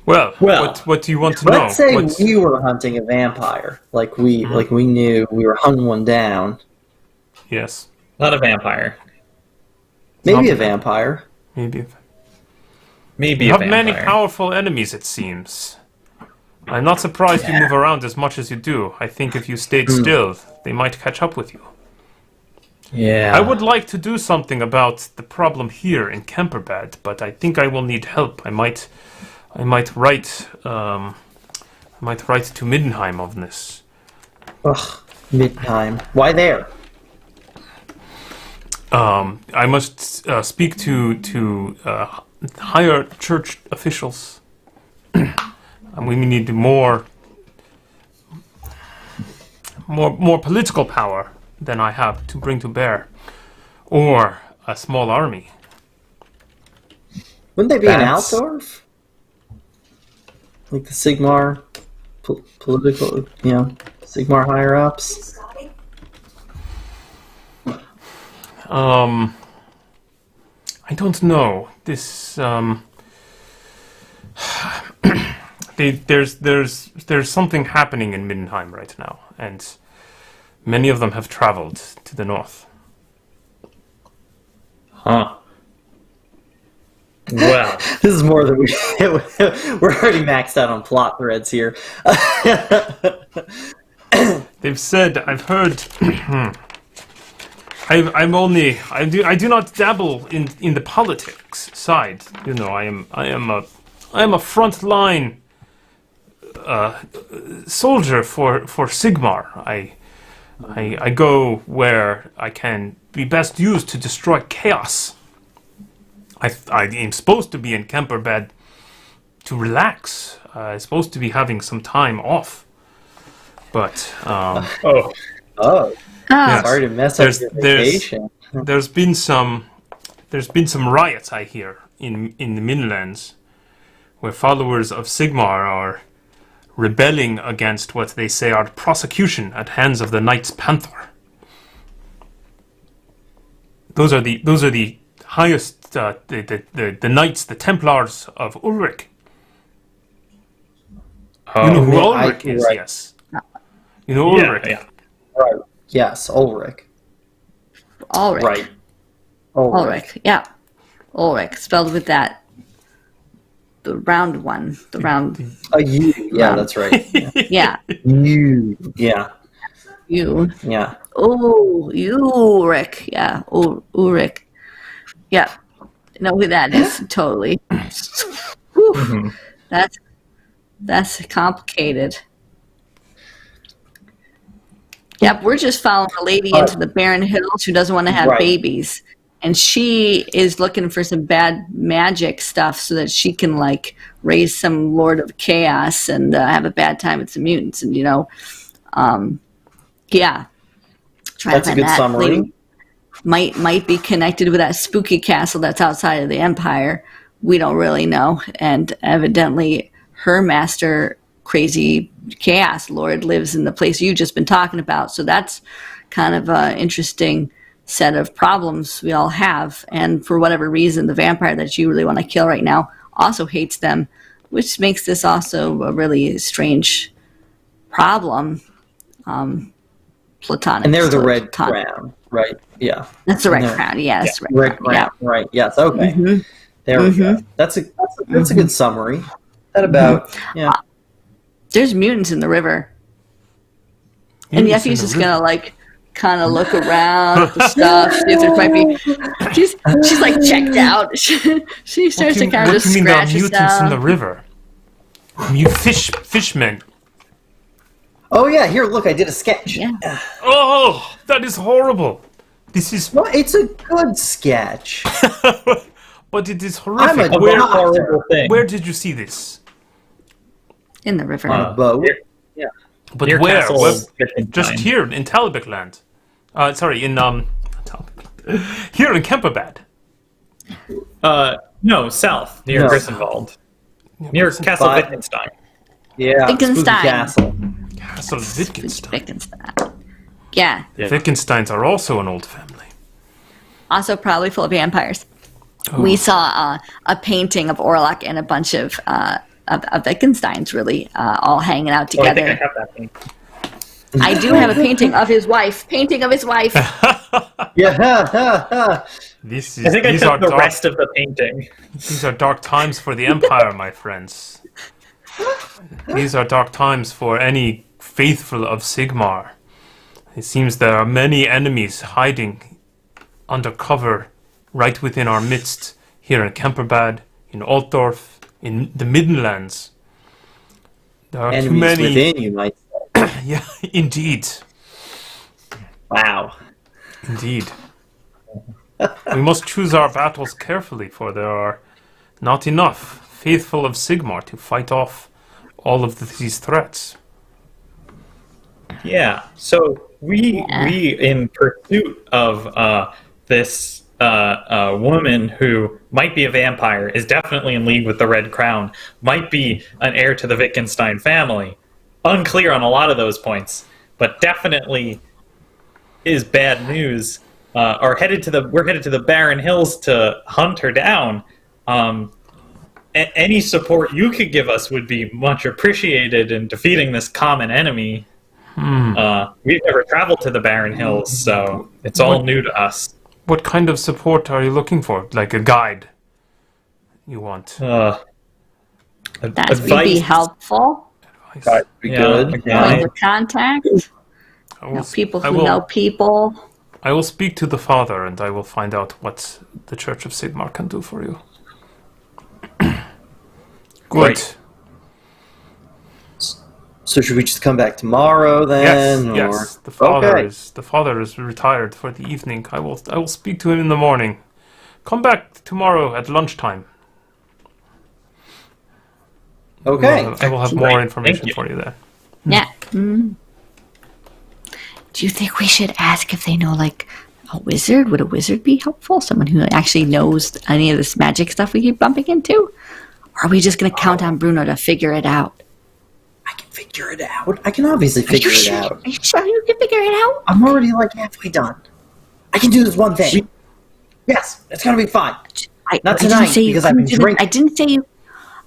Well, what do you want to know? Let's say we were hunting a vampire. Like we knew we were hunting one down. Yes. Not a vampire. Maybe a vampire. Maybe Maybe you a have vampire. many powerful enemies, it seems. I'm not surprised you move around as much as you do. I think if you stayed still, they might catch up with you. Yeah. I would like to do something about the problem here in Kemperbad, but I think I will need help. I might write to Middenheim on this. Ugh, Middenheim. Why there? I must speak to higher church officials. And we need more political power than I have to bring to bear, or a small army. Wouldn't they be in Altdorf? Like the Sigmar political, Sigmar higher ups. I don't know. This there's something happening in Middenheim right now, and many of them have traveled to the north. Huh. Well, This is more than we're already maxed out on plot threads here. They've said, I've heard. I do not dabble in the politics side. You know, I am a frontline soldier for Sigmar. I go where I can be best used to destroy chaos. I am supposed to be in Kemperbad to relax. I'm supposed to be having some time off. But oh, yes, Sorry to mess up your vacation. there's been some riots, I hear, in the Midlands, where followers of Sigmar are rebelling against what they say are prosecution at hands of the Knights Panther. Those are the highest the Knights, the Templars of Ulrich. You know who Ulrich is, right. yes. You know Ulrich. yeah. Right. Yes, Ulrich. Ulrich. Right. Ulrich. Yeah. Ulrich, spelled with that. The round one. The round. U. Yeah, that's right. Yeah. U. Yeah. You. Yeah. Oh, Ulrich. Yeah. Ulrich. Yeah. You know who that is? Totally. Whew. Mm-hmm. That's complicated. Yep, we're just following a lady into the barren hills who doesn't want to have babies. And she is looking for some bad magic stuff so that she can, like, raise some Lord of Chaos and have a bad time with some mutants. And, yeah. Try That's to a find good that summary. lady. Might be connected with that spooky castle that's outside of the Empire. We don't really know. And evidently her master, Crazy Chaos Lord, lives in the place you've just been talking about. So that's kind of an interesting set of problems we all have. And for whatever reason, the vampire that you really want to kill right now also hates them, which makes this also a really strange problem. Platonic. And they're the Red Platonic. Crown, right? Yeah. That's the Red Crown. Yes, Yeah. Red Crown. Yeah. Right. Yes. Okay. Mhm. There we go. That's a good summary. That about There's mutants in the river. And Mutants in Yeffy's the just river. gonna like kind of look around at the stuff, see if there might be. She's like checked out. She starts to kind of What just do you mean there are scratch mutants in the herself. river? You fishmen. Oh yeah, here look, I did a sketch. Yeah. Oh, that is horrible. This is, Well, it's a good sketch. but it is I'm horrific. a What a doctor. horrible thing. Where did you see this? In the river. On a boat. But Near where? Castle Wittgenstein. Just here in Talbot land. Sorry, in here in Kemperbad. No, south near No. Grissenwald, near Castle But- Wittgenstein. Yeah. Wittgenstein. Spooky Castle. Castle Wittgenstein. Wittgenstein. Yeah. The Wittgensteins are also an old family. Also probably full of vampires. Oh. We saw a painting of Orlock and a bunch of Wittgensteins, really, all hanging out Oh, I together. think I have that thing. I do have a painting of his wife. Painting of his wife. Yeah. These I think I took the dark, rest of the painting. These are dark times for the Empire, my friends. These are dark times for any faithful of Sigmar. It seems there are many enemies hiding under cover right within our midst, here in Kemperbad, in Altdorf, in the Midlands. There are Enemies too many. within, you might say. Yeah, indeed. Wow. Indeed. We must choose our battles carefully, for there are not enough faithful of Sigmar to fight off all of these threats. Yeah. So we in pursuit of this woman who might be a vampire, is definitely in league with the Red Crown, might be an heir to the Wittgenstein family. Unclear on a lot of those points, but definitely is bad news. We're headed to the Barren Hills to hunt her down. Any support you could give us would be much appreciated in defeating this common enemy. We've never traveled to the Barren Hills, so it's all new to us. What kind of support are you looking for? Like a guide? You want? That would be helpful. That'd be good. Okay. Points of contact. People who know people. I will speak to the father, and I will find out what the Church of Sigmar can do for you. Good. Right. So should we just come back tomorrow then? Yes. The father is retired for the evening. I will speak to him in the morning. Come back tomorrow at lunchtime. Okay. I will have more information for you there. Yeah. Do you think we should ask if they know, like, a wizard? Would a wizard be helpful? Someone who actually knows any of this magic stuff we keep bumping into? Or are we just going to count on Bruno to figure it out? I can figure it out. I can obviously figure it out. Are you sure you can figure it out? I'm already like halfway done. I can do this one thing. Yes, it's gonna be fine. Not tonight because I've been drinking. I didn't say you.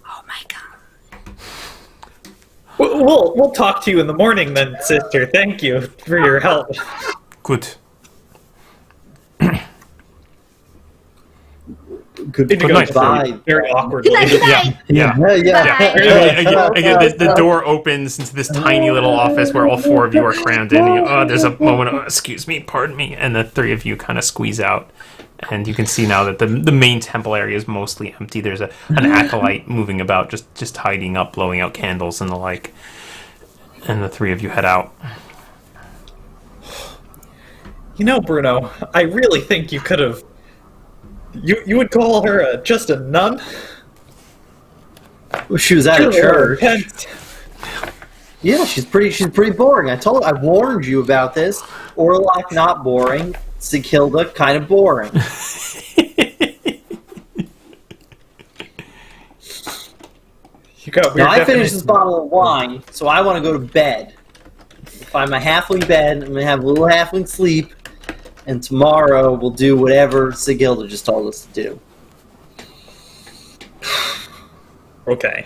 Oh my god. We'll talk to you in the morning then, sister. Thank you for your help. Good. Good night. Bye. Very awkwardly. Good night. Yeah. Again, the door opens into this tiny little office where all four of you are crammed in. There's a moment of, excuse me, pardon me, and the three of you kind of squeeze out. And you can see now that the main temple area is mostly empty. There's an acolyte moving about, just hiding up, blowing out candles and the like. And the three of you head out. You know, Bruno, I really think you could have... You would call her just a nun? Well, she was at a church. Repent. Yeah, she's pretty boring. I warned you about this. Orlock, not boring. Sigilda, kind of boring. Now I finished this bottle of wine, so I want to go to bed. Find my halfling bed. I'm gonna have a little halfling sleep, and tomorrow we'll do whatever Sigilda just told us to do. Okay.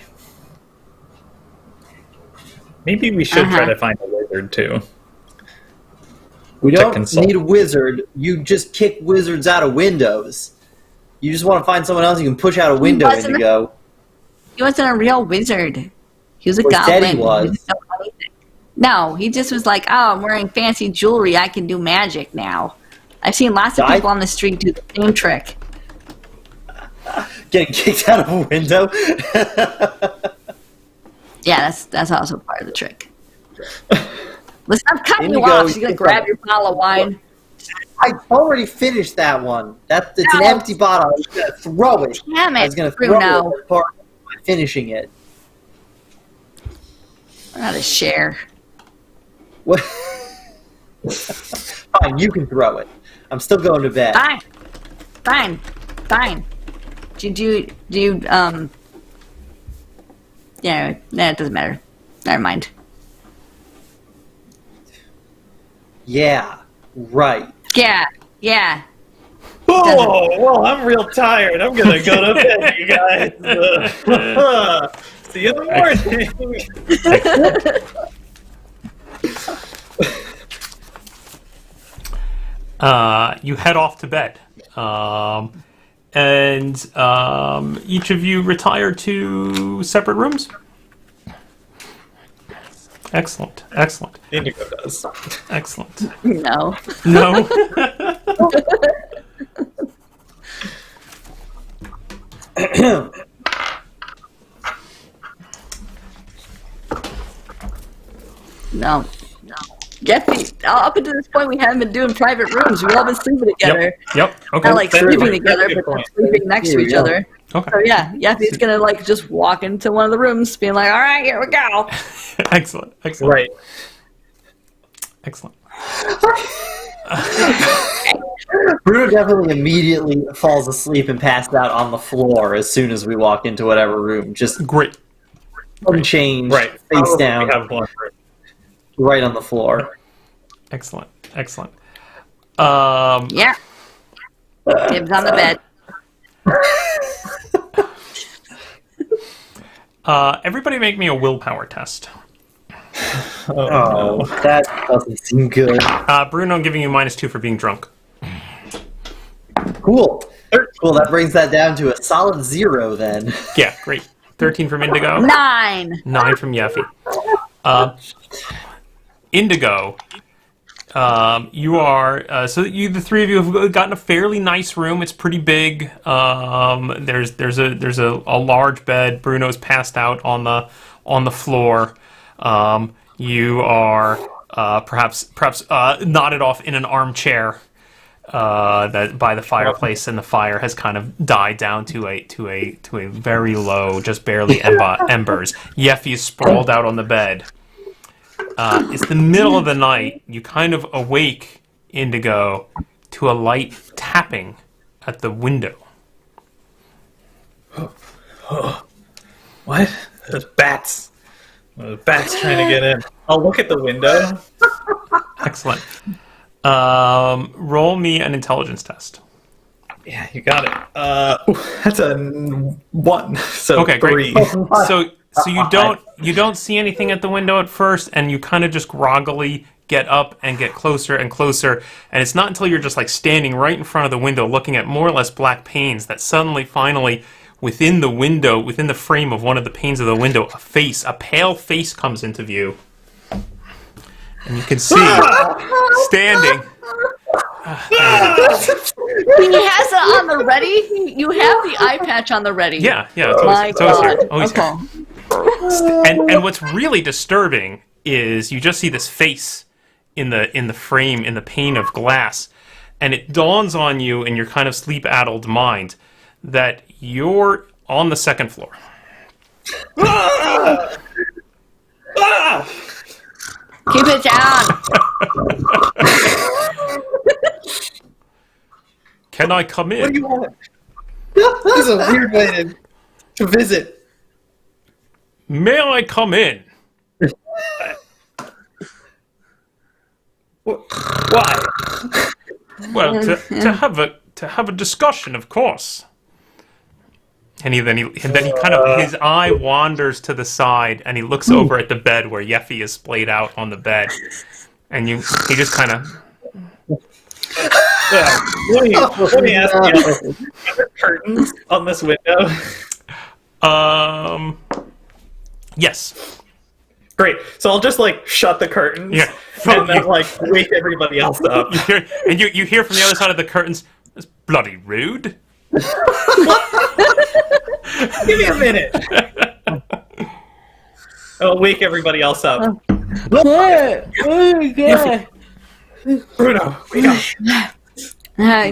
Maybe we should try to find a wizard too. We don't need a wizard. You just kick wizards out of windows. You just want to find someone else you can push out a window Indigo. He wasn't a real wizard. He was a goblin. Said he was. He didn't know anything. No, he just was like, oh, I'm wearing fancy jewelry. I can do magic now. I've seen lots of people on the street do the same trick. Getting kicked out of a window? Yeah, that's also part of the trick. Listen, I'm cutting you off. She's going to grab your bottle of wine. I already finished that one. It's an empty bottle. I was going to throw it. Damn it, I was going to throw it as part of finishing it. We're not a share. What? Fine, you can throw it. I'm still going to bed. Fine. Do you, yeah, it doesn't matter. Never mind. Yeah, right. Yeah. Oh, well, I'm real tired. I'm gonna go to bed, you guys. See you in the morning. You head off to bed. And each of you retire to separate rooms. Excellent. Indigo does. Excellent. No. No? No. Jeffy, up until this point, we haven't been doing private rooms. We've all been sleeping together. Yep. Okay. Not like That's sleeping true. together, That's a good but point. sleeping next to each other. Okay. So yeah, Yeffy's gonna like just walk into one of the rooms, being like, "All right, here we go." Excellent. Right. Excellent. Bruno definitely immediately falls asleep and passes out on the floor as soon as we walk into whatever room. Just Great. unchanged, Right. face Probably down, have one room. right on the floor. Excellent. Yeah. Dibs on the bed. Everybody make me a willpower test. Oh, that doesn't seem good. Bruno, I'm giving you -2 for being drunk. Cool. Cool, that brings that down to a solid 0 then. Yeah, great. 13 from Indigo. 9. 9 from Yeffy. Indigo, you are the three of you have gotten a fairly nice room. It's pretty big. There's a large bed. Bruno's passed out on the floor. You are perhaps nodded off in an armchair that by the fireplace, and the fire has kind of died down to a very low, just barely embers. Yeffy is sprawled out on the bed. It's the middle of the night. You kind of awake, Indigo, to a light tapping at the window. What? There's bats. The bats trying to get in. I'll look at the window. Excellent. Roll me an intelligence test. Yeah, you got it. That's a 1. So Okay, 3. great. So you don't see anything at the window at first, and you kind of just groggily get up and get closer and closer, and it's not until you're just like standing right in front of the window looking at more or less black panes that suddenly, finally, within the window, within the frame of one of the panes of the window, a pale face comes into view. And you can see, standing... He has it on the ready. You have the eye patch on the ready. Yeah, it's My always here. God. Always Okay. here. And what's really disturbing is you just see this face in the frame, in the pane of glass, and it dawns on you in your kind of sleep-addled mind that you're on the second floor. Keep it down. Can I come in? What do you want? This is a weird way to visit. May I come in? Why? Well, to have a discussion, of course. And then he kind of, his eye wanders to the side, and he looks over at the bed where Yeffy is splayed out on the bed, and he just kind of. Let me ask you: are there curtains on this window? Yes. Great. So I'll just like shut the curtains, Yeah. and then like wake everybody else up. You hear from the other side of the curtains. That's bloody rude. Give me a minute. I'll wake everybody else up. What? Bruno, wake up. I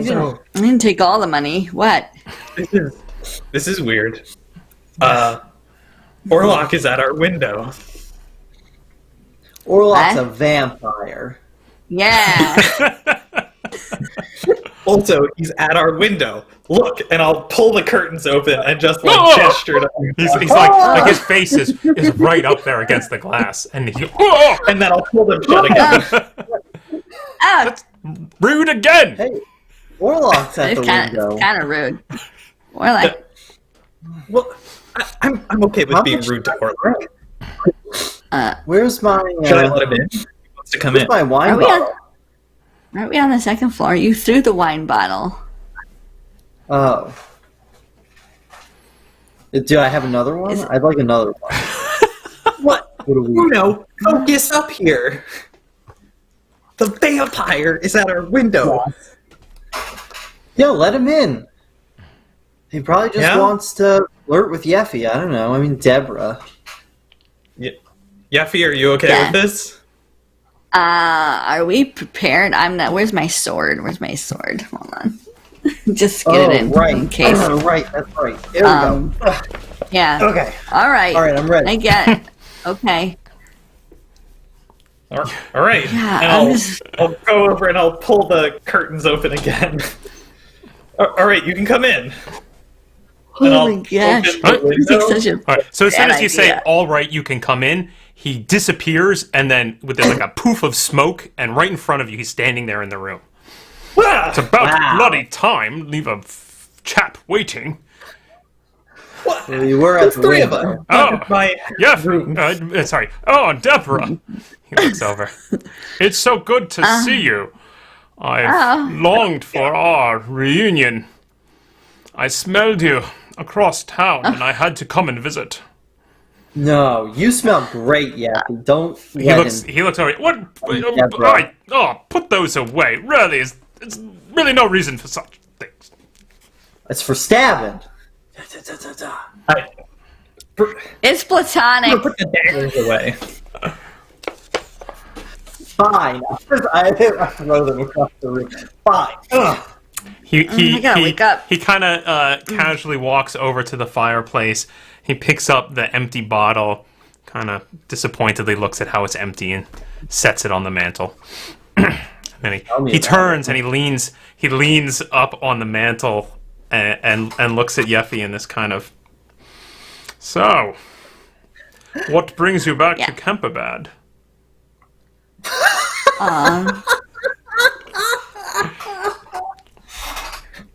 didn't take all the money. What? This is weird. Orlock is at our window. Orlock's What? a vampire. Yeah. Also, he's at our window. Look, and I'll pull the curtains open and just like Oh! gesture to He's like his face is right up there against the glass, and he. and then I'll pull them shut again. That's rude again! Hey, Orlock's at the window. It's kind of rude. Or like, Well, I'm okay with being rude to Orlock. Where's my? Should I let him in? He wants to come Where's in. my wine bottle? aren't we on the second floor? You threw the wine bottle. Oh. Do I have another one? I'd like another one. What? What do we? Bruno, focus up here. The vampire is at our window. Yo, let him in. He probably just wants to flirt with Yeffy. I don't know. I mean, Deborah. Yeffy, are you okay with this? Are we prepared? I'm not. Where's my sword? Hold on. Just get it in case. Right, that's right. There we go. Yeah. Okay. All right. All right, I'm ready. I get it. Okay. All right. Yeah, And I'll go over and I'll pull the curtains open again. All right, you can come in. Holy gosh. This is such a All right, so as soon bad as you say, idea. all right, you can come in, he disappears, and then there's like a poof of smoke, and right in front of you, he's standing there in the room. It's about bloody time. Leave a chap waiting. What? We were at There's the three of window. them. Oh, My room. sorry. Oh, Deborah. He looks over. It's so good to see you. I've longed for our reunion. I smelled you across town, and I had to come and visit. No, you smell great, Yeffy. Don't let him. He looks over. What? Deborah. Put those away. Really, it's really no reason for such things. It's for stabbing. It's platonic. Put the daggers away. Fine. I throw them across the room. Fine. Ugh. He gotta wake up. He kind of casually walks over to the fireplace. He picks up the empty bottle, kind of disappointedly looks at how it's empty and sets it on the mantle. And then he turns and he leans up on the mantle and looks at Yeffy in this kind of. So, what brings you back to Kemperbad?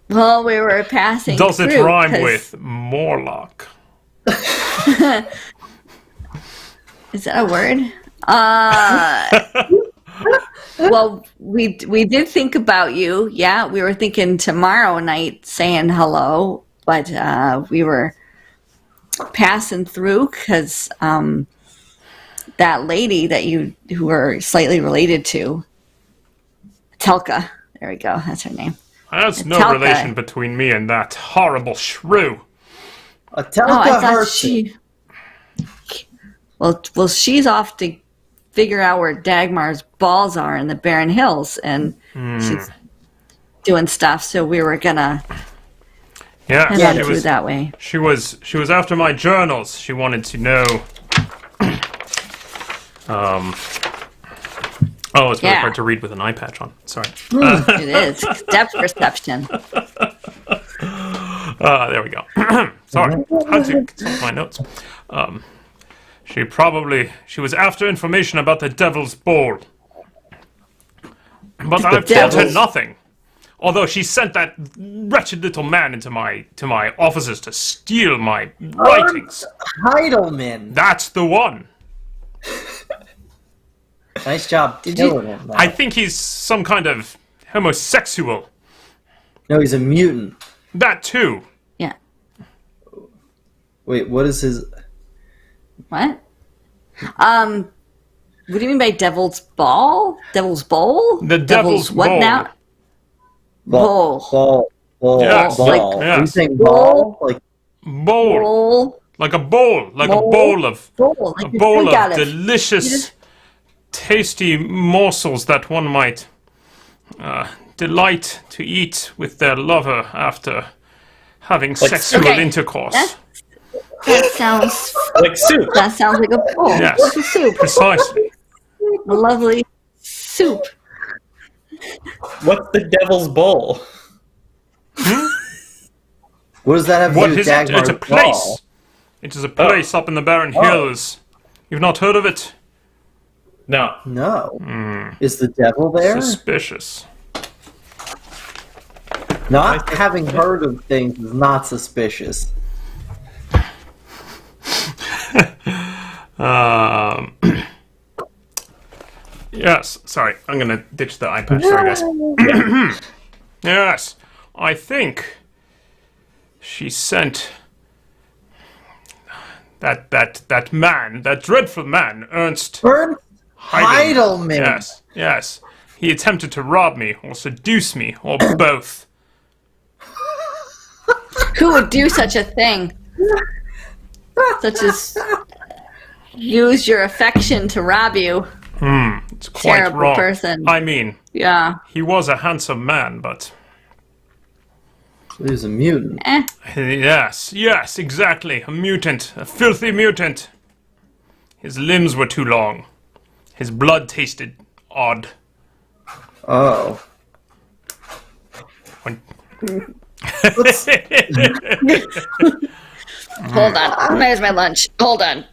Well, we were passing Does it through, rhyme 'cause- with Morlock? Is that a word? Well, we did think about you. Yeah, we were thinking tomorrow night saying hello, but we were passing through because that lady that who were slightly related to, Etelka. There we go. That's her name. There's no Etelka. relation between me and that horrible shrew. Etelka Oh, I thought Herzen. Well, she's off to figure out where Dagmar's balls are in the Barren Hills, and she's doing stuff. So we were gonna head on she through was that way. she was after my journals. She wanted to know. Oh, it's really Yeah. hard to read with an eye patch on. Sorry. It is depth perception. There we go. Sorry, had to consult my notes. She was after information about the Devil's Bowl, but I've told her nothing. Although she sent that wretched little man into my offices to steal my writings. Heidelman. That's the one. Nice job killing him. I think he's some kind of homosexual. No, he's a mutant. That too. Yeah. Wait, what is his... What? What do you mean by Devil's Ball? Devil's Bowl? The Devil's what Bowl. now? Ball. Yes, Ball. like- Are you yes. saying ball? Like, Bowl. Bowl. Like a bowl. Like a bowl of Bowl. Like a you bowl drink out of of. delicious, tasty morsels that one might delight to eat with their lover after having sexual Okay. intercourse. That sounds. Like soup. That sounds like a bowl. Yes. It's a soup. Precisely. A lovely soup. What's the devil's bowl? what does that have to What do with is it? Dagmar's It's a place. ball? It is a place up in the Barren Hills. You've not heard of it? No. No. Is the devil there? Suspicious. Not having heard of things is not suspicious. Yes, sorry. I'm going to ditch the iPad. Sorry, guys. Yes, I think she sent that man, that dreadful man, Ernst Heidelman. Yes. He attempted to rob me, or seduce me, or both. Who would do such a thing? Such as use your affection to rob you. It's quite Terrible wrong. person. I mean, Yeah. he was a handsome man, but... He was a mutant. Yes, exactly. A mutant. A filthy mutant. His limbs were too long. His blood tasted odd. Oh. When... Hold on. Where's my lunch? Hold on.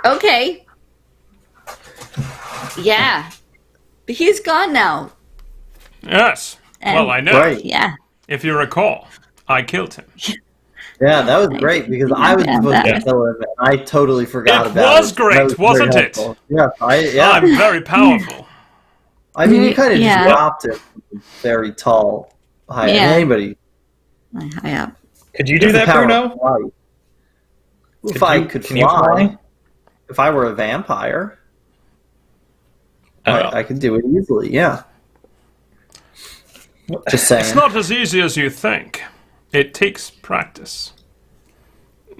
Okay. Yeah. But he's gone now. Yes. Well, I know. Right. Yeah. If you recall, I killed him. Yeah, that was great because I was supposed to kill him and I totally forgot It about it. was great, wasn't it? Yeah, I'm very powerful. I mean, you kind of Yeah. just dropped it. Very tall. High. Yeah. Anybody. High up. Could you do that, Power of Bruno? flight. If Could I you- could can you fly, fly? if I were a vampire, Oh. I could do it easily. Yeah. Just saying. It's not as easy as you think. It takes practice.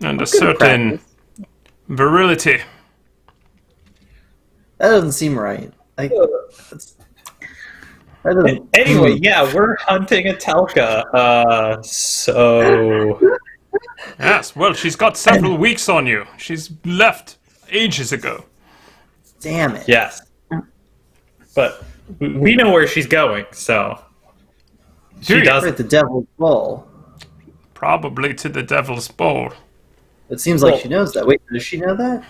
And a Good certain practice. virility. That doesn't seem right. Like, that doesn't. Anyway, yeah, we're hunting Etelka. So Yes, well, she's got several weeks on you. She's left ages ago. Damn it. yes, but we know where she's going. So Do she you? does. Right, the devil's bowl. Probably to the Devil's Bowl. It seems like Well- she knows that. Wait, does she know that?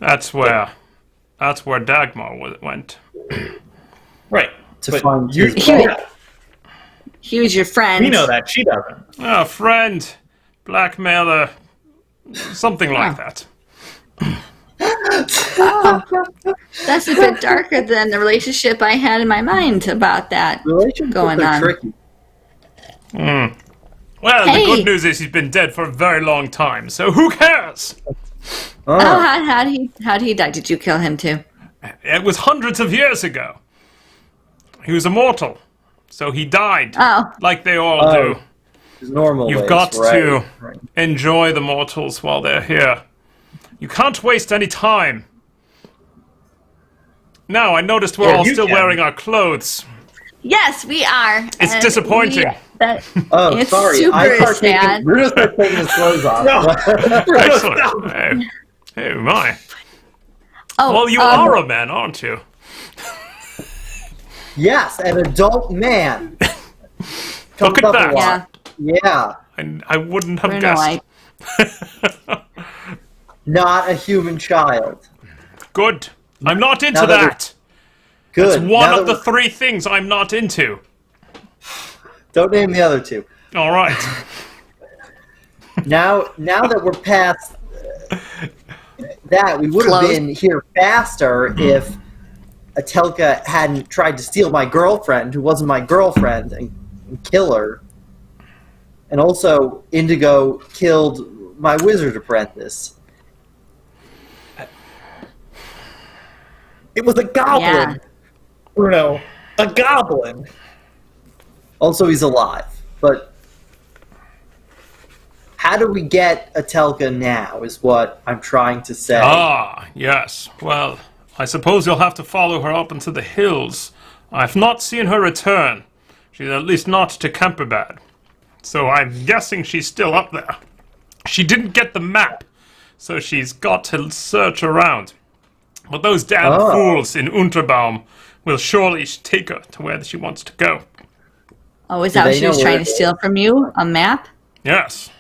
That's where Dagmar went. Right. To But find you, his bowl. yeah, He was your friend. we know that she doesn't. A friend, blackmailer, something like that. That's a bit darker than the relationship I had in my mind about that Relationships going are on. tricky. Well, the Hey. good news is he's been dead for a very long time, so who cares? Oh, Oh, how'd he die? Did you kill him too? It was hundreds of years ago. He was immortal, so he died, Oh. like they all do. it's normal. You've ways, got right, to right. enjoy the mortals while they're here. You can't waste any time. Now, I noticed we're Yeah, all you still can. wearing our clothes. Yes, we are. It's And disappointing. Oh, It's sorry. super I start taking. sad. Bruno starts taking his clothes off. Excellent. Hey, my. Oh, Well, you are a man, aren't you? Yes, an adult man. Look Comes at up a that. lot. Yeah, I wouldn't have Bruno, guessed. not a human child. Good. I'm not into Now that we're- that. Good. It's one Now of the that three things I'm not into. Don't name the other two. All right. Now that we're past that, we would have Close. been here faster if Etelka hadn't tried to steal my girlfriend, who wasn't my girlfriend, and kill her. And also, Indigo killed my wizard apprentice. It was a goblin, Yeah. Bruno. A goblin. Also, he's alive. But how do we get Etelka now, is what I'm trying to say. Ah, yes. Well, I suppose you'll have to follow her up into the hills. I've not seen her return. She's at least not to Kemperbad. So I'm guessing she's still up there. She didn't get the map, so she's got to search around. But those damn Oh. fools in Unterbaum will surely take her to where she wants to go. Oh, is Do that what they she was know trying where to it steal from you? A map? Yes.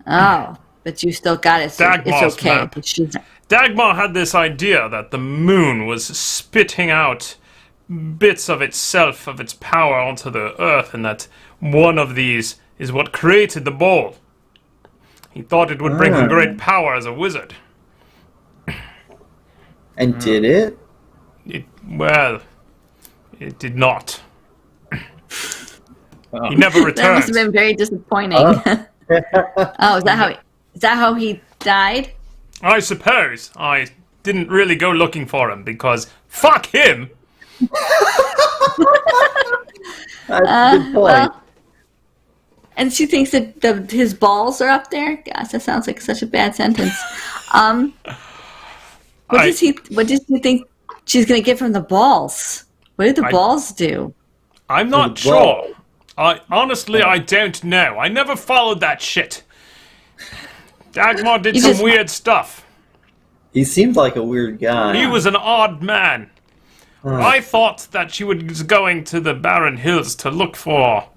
Oh, but you still got it. So it's Dagmar's okay. map. But she's Dagmar had this idea that the moon was spitting out bits of itself, of its power, onto the earth, and that one of these is what created the ball. He thought it would bring him great power as a wizard. And did it? It did not. He never returned. That must have been very disappointing. Oh, is that how he died? I suppose. I didn't really go looking for him because fuck him. That's a good point. And she thinks that his balls are up there. Gosh, that sounds like such a bad sentence. What does he think she's going to get from the balls? What did the balls do? I'm not sure. Honestly, I don't know. I never followed that shit. Dagmar did some weird stuff. He seemed like a weird guy. He was an odd man. I thought that she was going to the Barren Hills to look for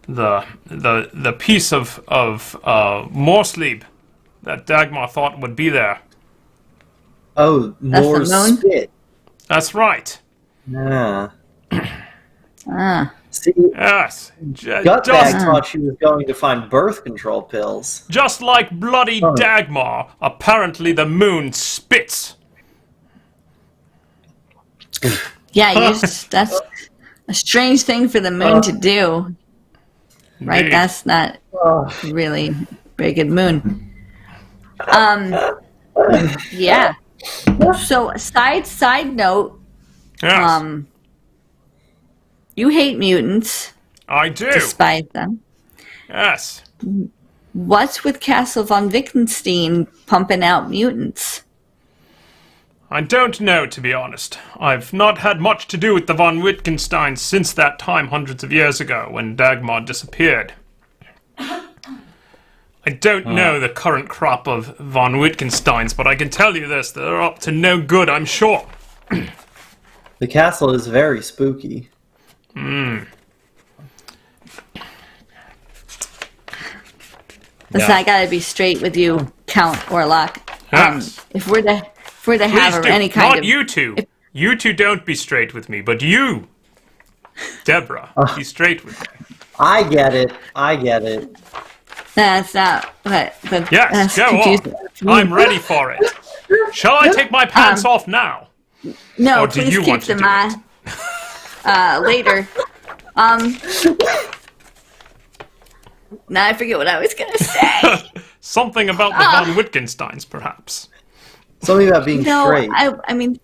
the piece of Morsleep that Dagmar thought would be there. Oh, more spit. That's right. Yeah. See, Yes. Gutbag thought she was going to find birth control pills. Just like bloody Dagmar, apparently the moon spits. Yeah, that's a strange thing for the moon to do. Right? Indeed. That's not really a very good moon. Yeah. So, side note, Yes. you hate mutants. I do. Despise them. Yes. What's with Castle von Wittgenstein pumping out mutants? I don't know, to be honest. I've not had much to do with the von Wittgensteins since that time hundreds of years ago when Dagmar disappeared. I don't know the current crop of von Wittgensteins, but I can tell you this, they're up to no good, I'm sure. The castle is very spooky. Listen, I gotta be straight with you, Count Orlock. Yes. If we're to have Please any do. kind Not of you two. You two don't be straight with me, but you, Deborah, be straight with me. I get it. that's not but Yes, that's go confusing. on. I'm ready for it. Shall I take my pants off now? No, Or do please you keep want to them do on later. Now I forget what I was gonna say. Something about the von Wittgensteins, perhaps. Something about being No, straight. I mean,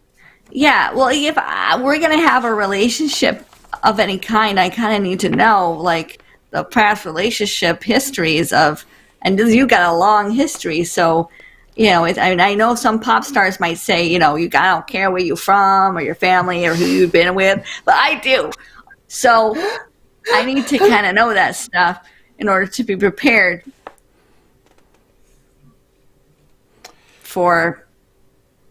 yeah. Well, if we're gonna have a relationship of any kind, I kind of need to know like the past relationship histories of, and you got a long history, so you know. I mean, I know some pop stars might say, you know, I don't care where you're from or your family or who you've been with, but I do. So I need to kind of know that stuff in order to be prepared for.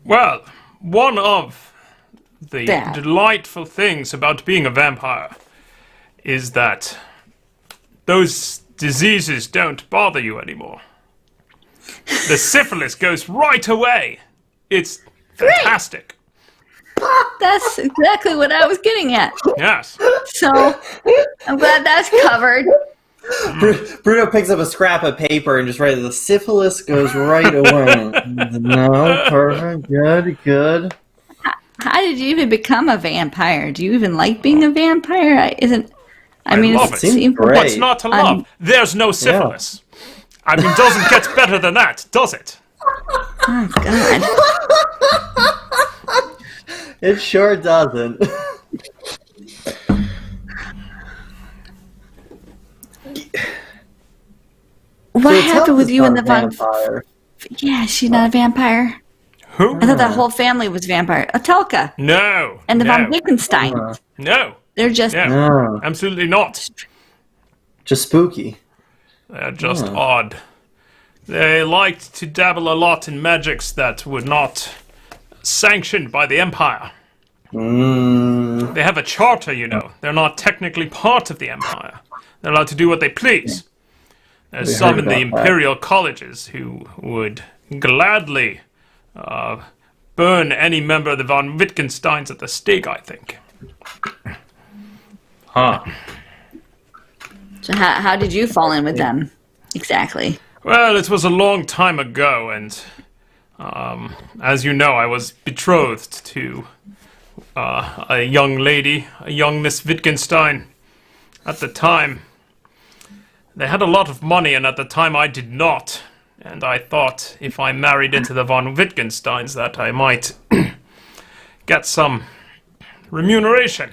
Well, one of the That. delightful things about being a vampire is that those diseases don't bother you anymore. The syphilis goes right away. It's fantastic. That's exactly what I was getting at. Yes. So I'm glad that's covered. Bruno picks up a scrap of paper and just writes, the syphilis goes right away. No, perfect, good. How did you even become a vampire? Do you even like being a vampire? I mean, love it. seems Great. What's not to love? There's no syphilis. I mean, doesn't get better than that, does it? Oh God. It sure doesn't. What happened with you and the vampire? Yeah, she's not a vampire. Who? I thought that whole family was vampire. Etelka No. and the no. von Wittgenstein. No. They're just No. No. Absolutely not. Just spooky. They're just odd. They liked to dabble a lot in magics that were not sanctioned by the Empire. They have a charter, you know. They're not technically part of the Empire. They're allowed to do what they please. There's some in the about that. Imperial colleges who would gladly burn any member of the von Wittgensteins at the stake, I think. Huh. So how did you fall in with them exactly? Well, it was a long time ago, and as you know, I was betrothed to a young lady, a young Miss Wittgenstein. At the time, they had a lot of money, and at the time I did not. And I thought if I married into the von Wittgensteins that I might get some remuneration.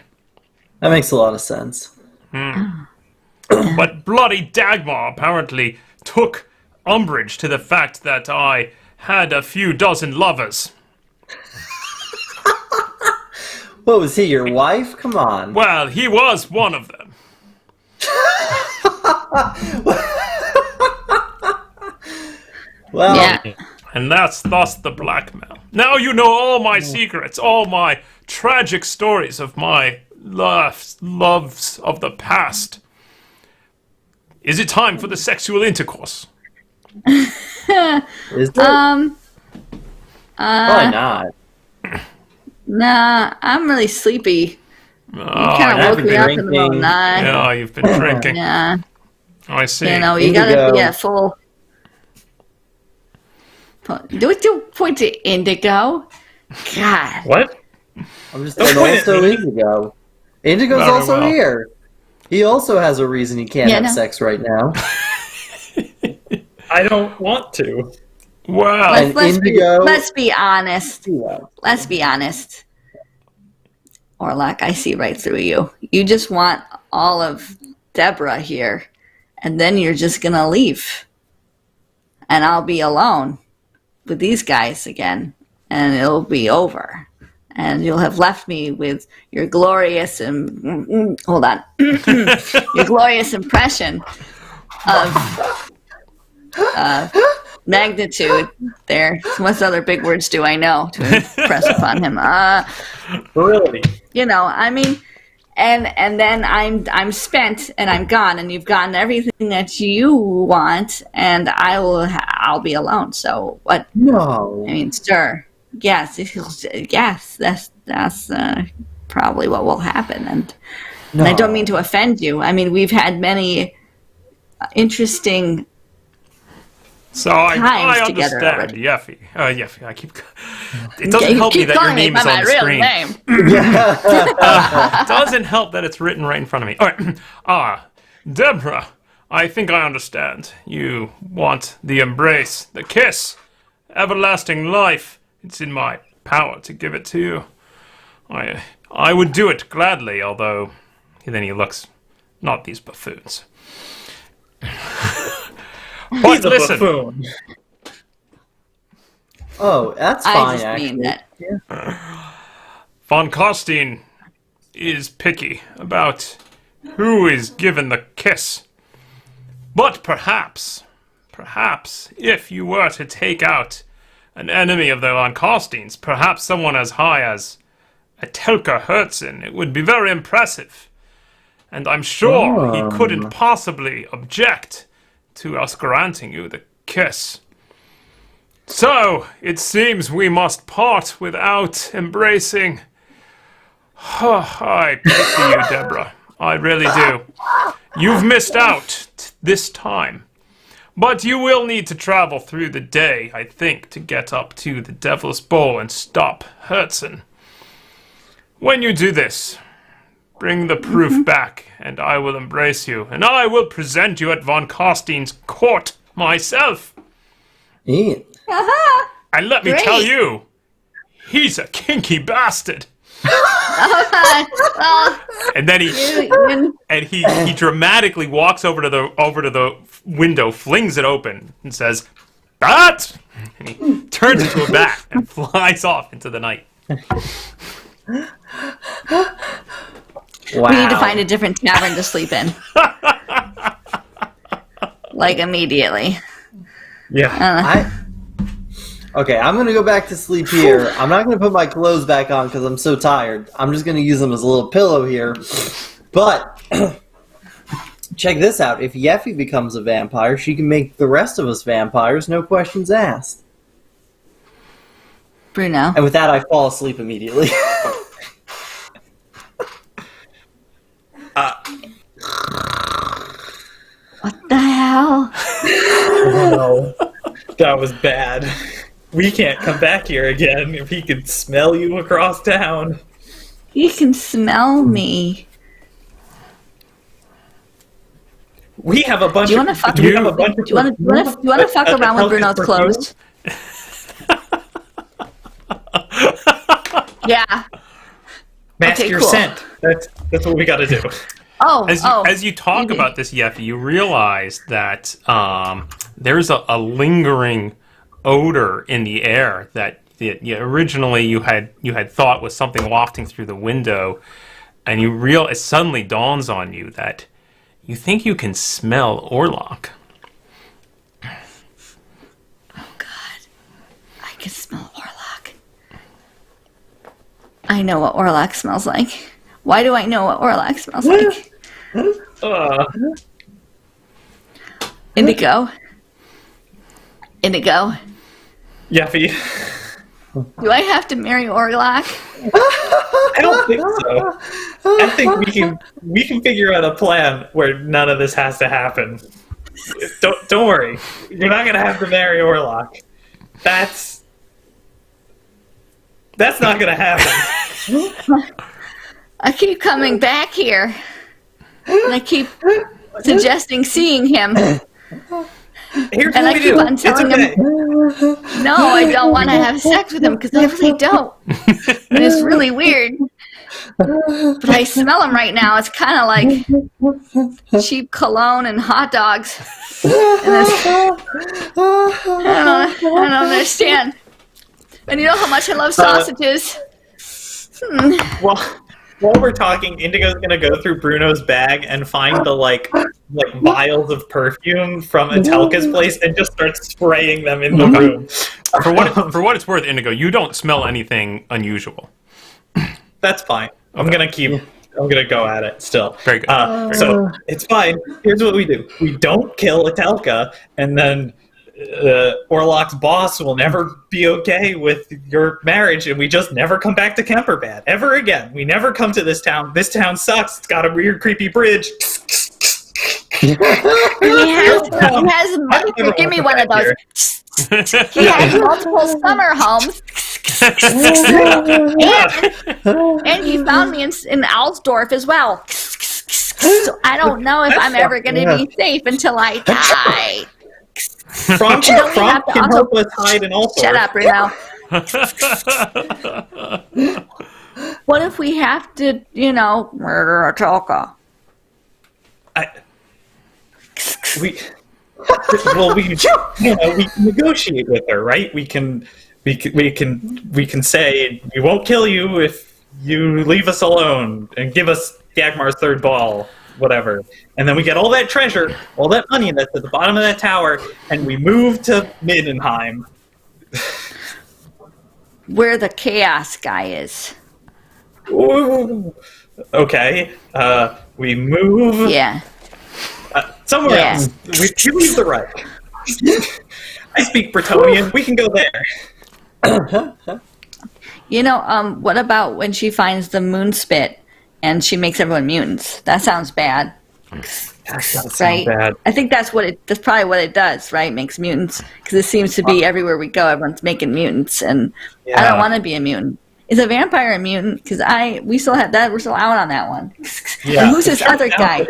That makes a lot of sense. But bloody Dagmar apparently took umbrage to the fact that I had a few dozen lovers. What, was he your wife? Come on. Well, he was one of them. Well, Yeah. And that's thus the blackmail. Now you know all my secrets, all my tragic stories of my loves of the past. Is it time for the sexual intercourse? is it? Probably not. Nah, I'm really sleepy. You kind Oh, of woke me up in the middle of the night. yeah, you've been drinking. Yeah. I see. You know, you gotta Indigo. be at full. Don't point to Indigo. God. What? I'm just Don't and point at also me. Indigo. Indigo's Very also well. here. He also has a reason he can't Yeah, have no. sex right now. I don't want to. Well, And Indigo- Let's be honest. Yeah. Let's be honest. Orlock, I see right through you. You just want all of Deborah here, and then you're just gonna leave. And I'll be alone with these guys again, and it'll be over. And you'll have left me with your glorious and hold on, your glorious impression of magnitude. There, what other big words do I know to impress upon him? Really? You know, I mean, and then I'm spent and I'm gone, and you've gotten everything that you want, and I'll be alone. So what? No. I mean, sir, yes, that's probably what will happen, and I don't mean to offend you. I mean, we've had many interesting so I times together understand, already. Yeffy. Yeffy, I keep... It doesn't help me keep that your calling me name by is my on the real screen. name. It doesn't help that it's written right in front of me. All right. Deborah, I think I understand. You want the embrace, the kiss, everlasting life. It's in my power to give it to you. I would do it gladly, although... Then he looks... Not these buffoons. But He's a listen, buffoon. Oh, that's I fine, just actually. mean that. Von Kostein is picky about who is given the kiss. But perhaps, if you were to take out an enemy of the Von Kosteins, perhaps someone as high as Etelka Herzen, it would be very impressive. And I'm sure he couldn't possibly object to us granting you the kiss. So, it seems we must part without embracing. I pity you, Deborah. I really do. You've missed out this time. But you will need to travel through the day, I think, to get up to the Devil's Bowl and stop Herzen. When you do this, bring the proof back, and I will embrace you, and I will present you at Von Kostein's court myself. Ian. And let me Great. tell you, he's a kinky bastard. And then he dramatically walks over to the window, flings it open, and says, "Bat!" And he turns into a bat and flies off into the night. Wow. We need to find a different tavern to sleep in. Like, immediately. Yeah. Okay, I'm gonna go back to sleep here. I'm not gonna put my clothes back on because I'm so tired. I'm just gonna use them as a little pillow here. But check this out. If Yeffy becomes a vampire, she can make the rest of us vampires, no questions asked. Bruno. And with that, I fall asleep immediately. What the hell? Oh, no. That was bad. We can't come back here again if he can smell you across town. He can smell me. We have a bunch Do you want to fuck? Do you have a bunch Do you want to fuck around with Bruno's clothes? Yeah. Mask Okay, your cool. scent. That's what we got to do. As you talk about this, Yeffy, you realize that there's a lingering odor in the air that originally you had thought was something wafting through the window, and it suddenly dawns on you that you think you can smell Orlock. Oh God, I can smell Orlock. I know what Orlock smells like. Why do I know what Orlock smells like? Indigo. Yeffy. Do I have to marry Orlock? I don't think so. I think we can figure out a plan where none of this has to happen. Don't worry. You're not gonna have to marry Orlock. That's not gonna happen. I keep coming back here. And I keep suggesting seeing him. Here's And what I we keep do. on telling it's okay. him, no, I don't want to have sex with him because I really don't. And it's really weird. But I smell him right now. It's kind of like cheap cologne and hot dogs. And I don't understand. And you know how much I love sausages. Well, while we're talking, Indigo's gonna go through Bruno's bag and find the like vials of perfume from Etelka's place and just start spraying them in the room. For what it's worth, Indigo, you don't smell anything unusual. That's fine. I'm gonna go at it still. Very good. So it's fine. Here's what we do: we don't kill Etelka, and then Orlock's boss will never be okay with your marriage, and we just never come back to Kemperbad ever again. We never come to this town. This town sucks. It's got a weird, creepy bridge. He has give me one of those. He has multiple summer homes. and he found me in Alsdorf as well. So I don't know if I'm ever going to be safe until I die. Frank can help us hide in Alsdorf. Shut up, Bruno. What if we have to, murder Etelka? We can negotiate with her, right? We can say we won't kill you if you leave us alone and give us Dagmar's third ball, whatever. And then we get all that treasure, all that money that's at the bottom of that tower, and we move to Middenheim. Where the chaos guy is. Ooh. Okay. We move. Yeah. Somewhere else. We leave the Reich. I speak Bretonian. We can go there. What about when she finds the moon spit and she makes everyone mutants? That sounds bad. That sounds Right? bad. I think that's probably what it does, right? Makes mutants. Because it seems to be everywhere we go, everyone's making mutants, and I don't want to be a mutant. Is a vampire a mutant? Because we still have that. We're still out on that one. Yeah. And who's this other guy?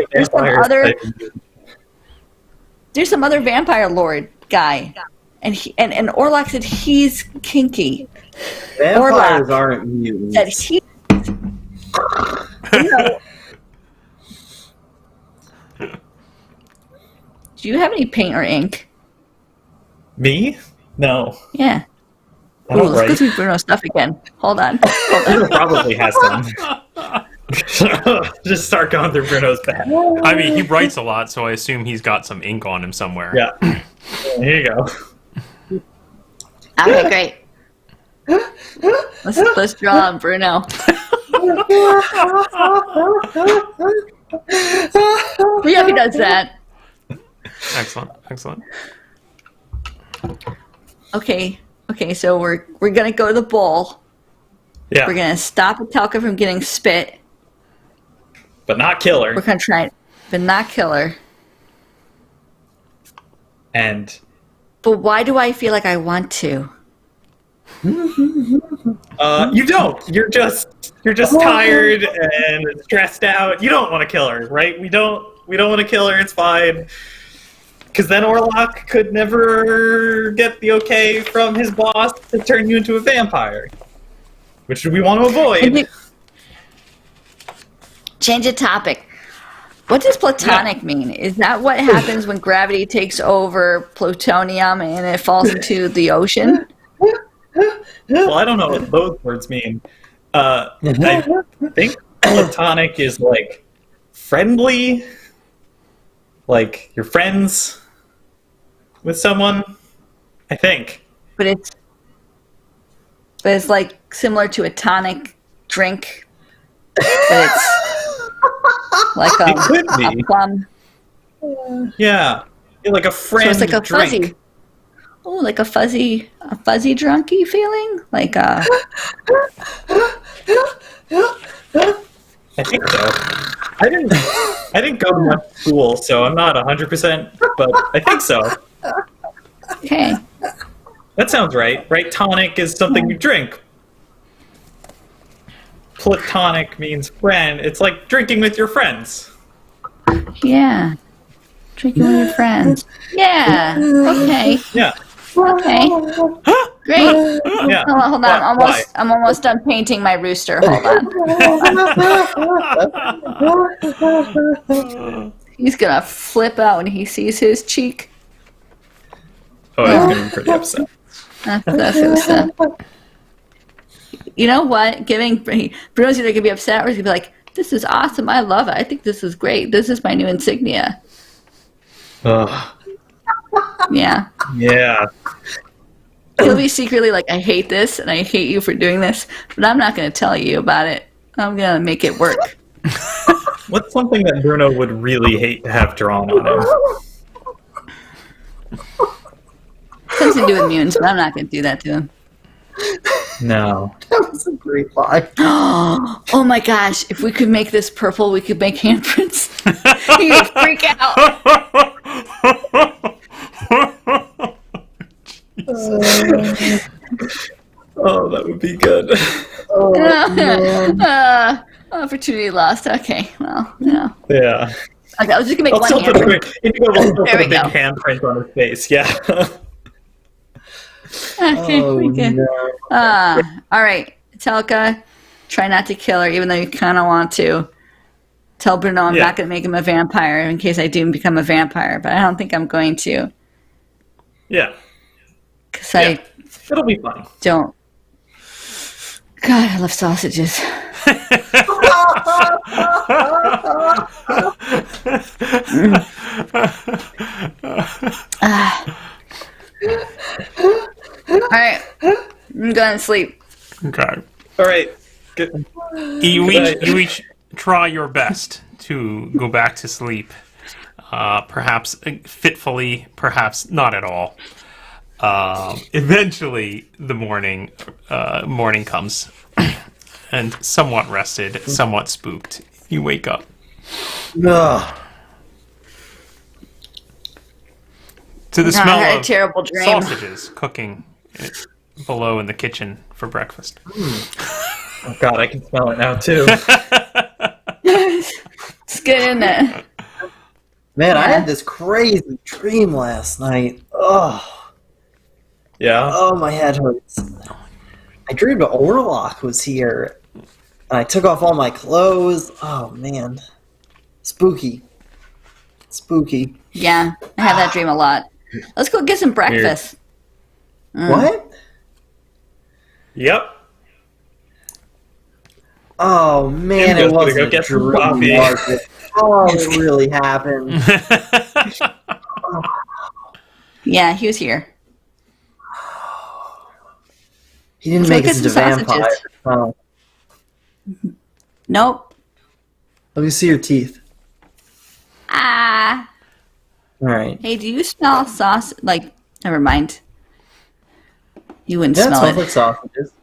There's some other vampire lord guy, and Orlock said he's kinky. Vampires Orlock aren't mutants. said he. Do you have any paint or ink? Me? No. Yeah. I Ooh, don't let's go write. through Bruno's stuff again. Hold on. Bruno probably has some. Just start going through Bruno's bag. I mean, he writes a lot, so I assume he's got some ink on him somewhere. Yeah. Here you go. Okay, great. Let's draw on Bruno. Yeah, he does that. Excellent. Okay, Okay, so we're gonna go to the bowl. Yeah, We're gonna stop Etelka from getting spit. but not kill We're her. gonna try it, but not kill her. And But why do I feel like I want to? you don't. You're just tired and stressed out. You don't want to kill her, right? We don't want to kill her. It's fine. Because then Orlock could never get the okay from his boss to turn you into a vampire, which we want to avoid. Change the topic. What does plutonic mean? Is that what happens when gravity takes over plutonium and it falls into the ocean? Well, I don't know what those words mean. I think platonic is like friendly, like you're friends with someone. I think. But it's like similar to a tonic drink, but it's like It could a be. plum. Yeah, like a friend So it's like a drink. fuzzy. Oh, like a fuzzy drunky feeling, like a. I think so. I didn't go to much school, so I'm not 100%, but I think so. Okay. That sounds right. Right? Tonic is something you drink. Platonic means friend. It's like drinking with your friends. Yeah. Drinking with your friends. Yeah. Okay. Yeah. Okay. Great. Yeah. Hold on. Why? I'm almost done painting my rooster. Hold on. He's gonna flip out when he sees his cheek. Oh, he's gonna be pretty upset. That's good stuff. You know what? Bruno's either gonna be upset or he's gonna be like, "This is awesome. I love it. I think this is great. This is my new insignia." Ugh. Yeah. Yeah. He'll be secretly like, "I hate this and I hate you for doing this," but I'm not gonna tell you about it. I'm gonna make it work. What's something that Bruno would really hate to have drawn on him? Something to do with mutants, but I'm not gonna do that to him. No. That was a great line. Oh my gosh! If we could make this purple, we could make handprints. He would freak out. Oh, that would be good. Opportunity lost. Okay, well, no. Yeah. Okay, I was just gonna make I'll one still put a handprint. big, Indigo will still There put a we big go. handprint on his face. Yeah. Okay, Oh, we can. no. All right, Etelka, try not to kill her, even though you kind of want to. Tell Bruno I'm Yeah. not going to make him a vampire in case I do become a vampire, but I don't think I'm going to Yeah. because Yeah. I It'll be fun. don't. God, I love sausages. All right, I'm going to sleep. Okay. All right. Good. You Good each try your best to go back to sleep. Perhaps fitfully, perhaps not at all. Eventually, the morning comes, and somewhat rested, somewhat spooked, you wake up. Ugh. To the No, I smell had a of terrible dream. sausages cooking below in the kitchen for breakfast. Oh God, I can smell it now too. It's good, isn't it? Man, I had this crazy dream last night. Oh, Yeah. oh, my head hurts. I dreamed Orlock was here, and I took off all my clothes. Oh man, spooky, spooky. Yeah, I have that dream a lot. Let's go get some breakfast. What? Yep. Oh man, I'm it just gonna wasn't go a get some dream, coffee. was it? Oh, it really happened. Yeah, he was here. He didn't Let's make go us get into some sausages. vampires. Oh. Nope. Let me see your teeth. Ah. All right. Hey, do you smell sauce? Like, never mind. You wouldn't Yeah, it smell smells it. like sausages.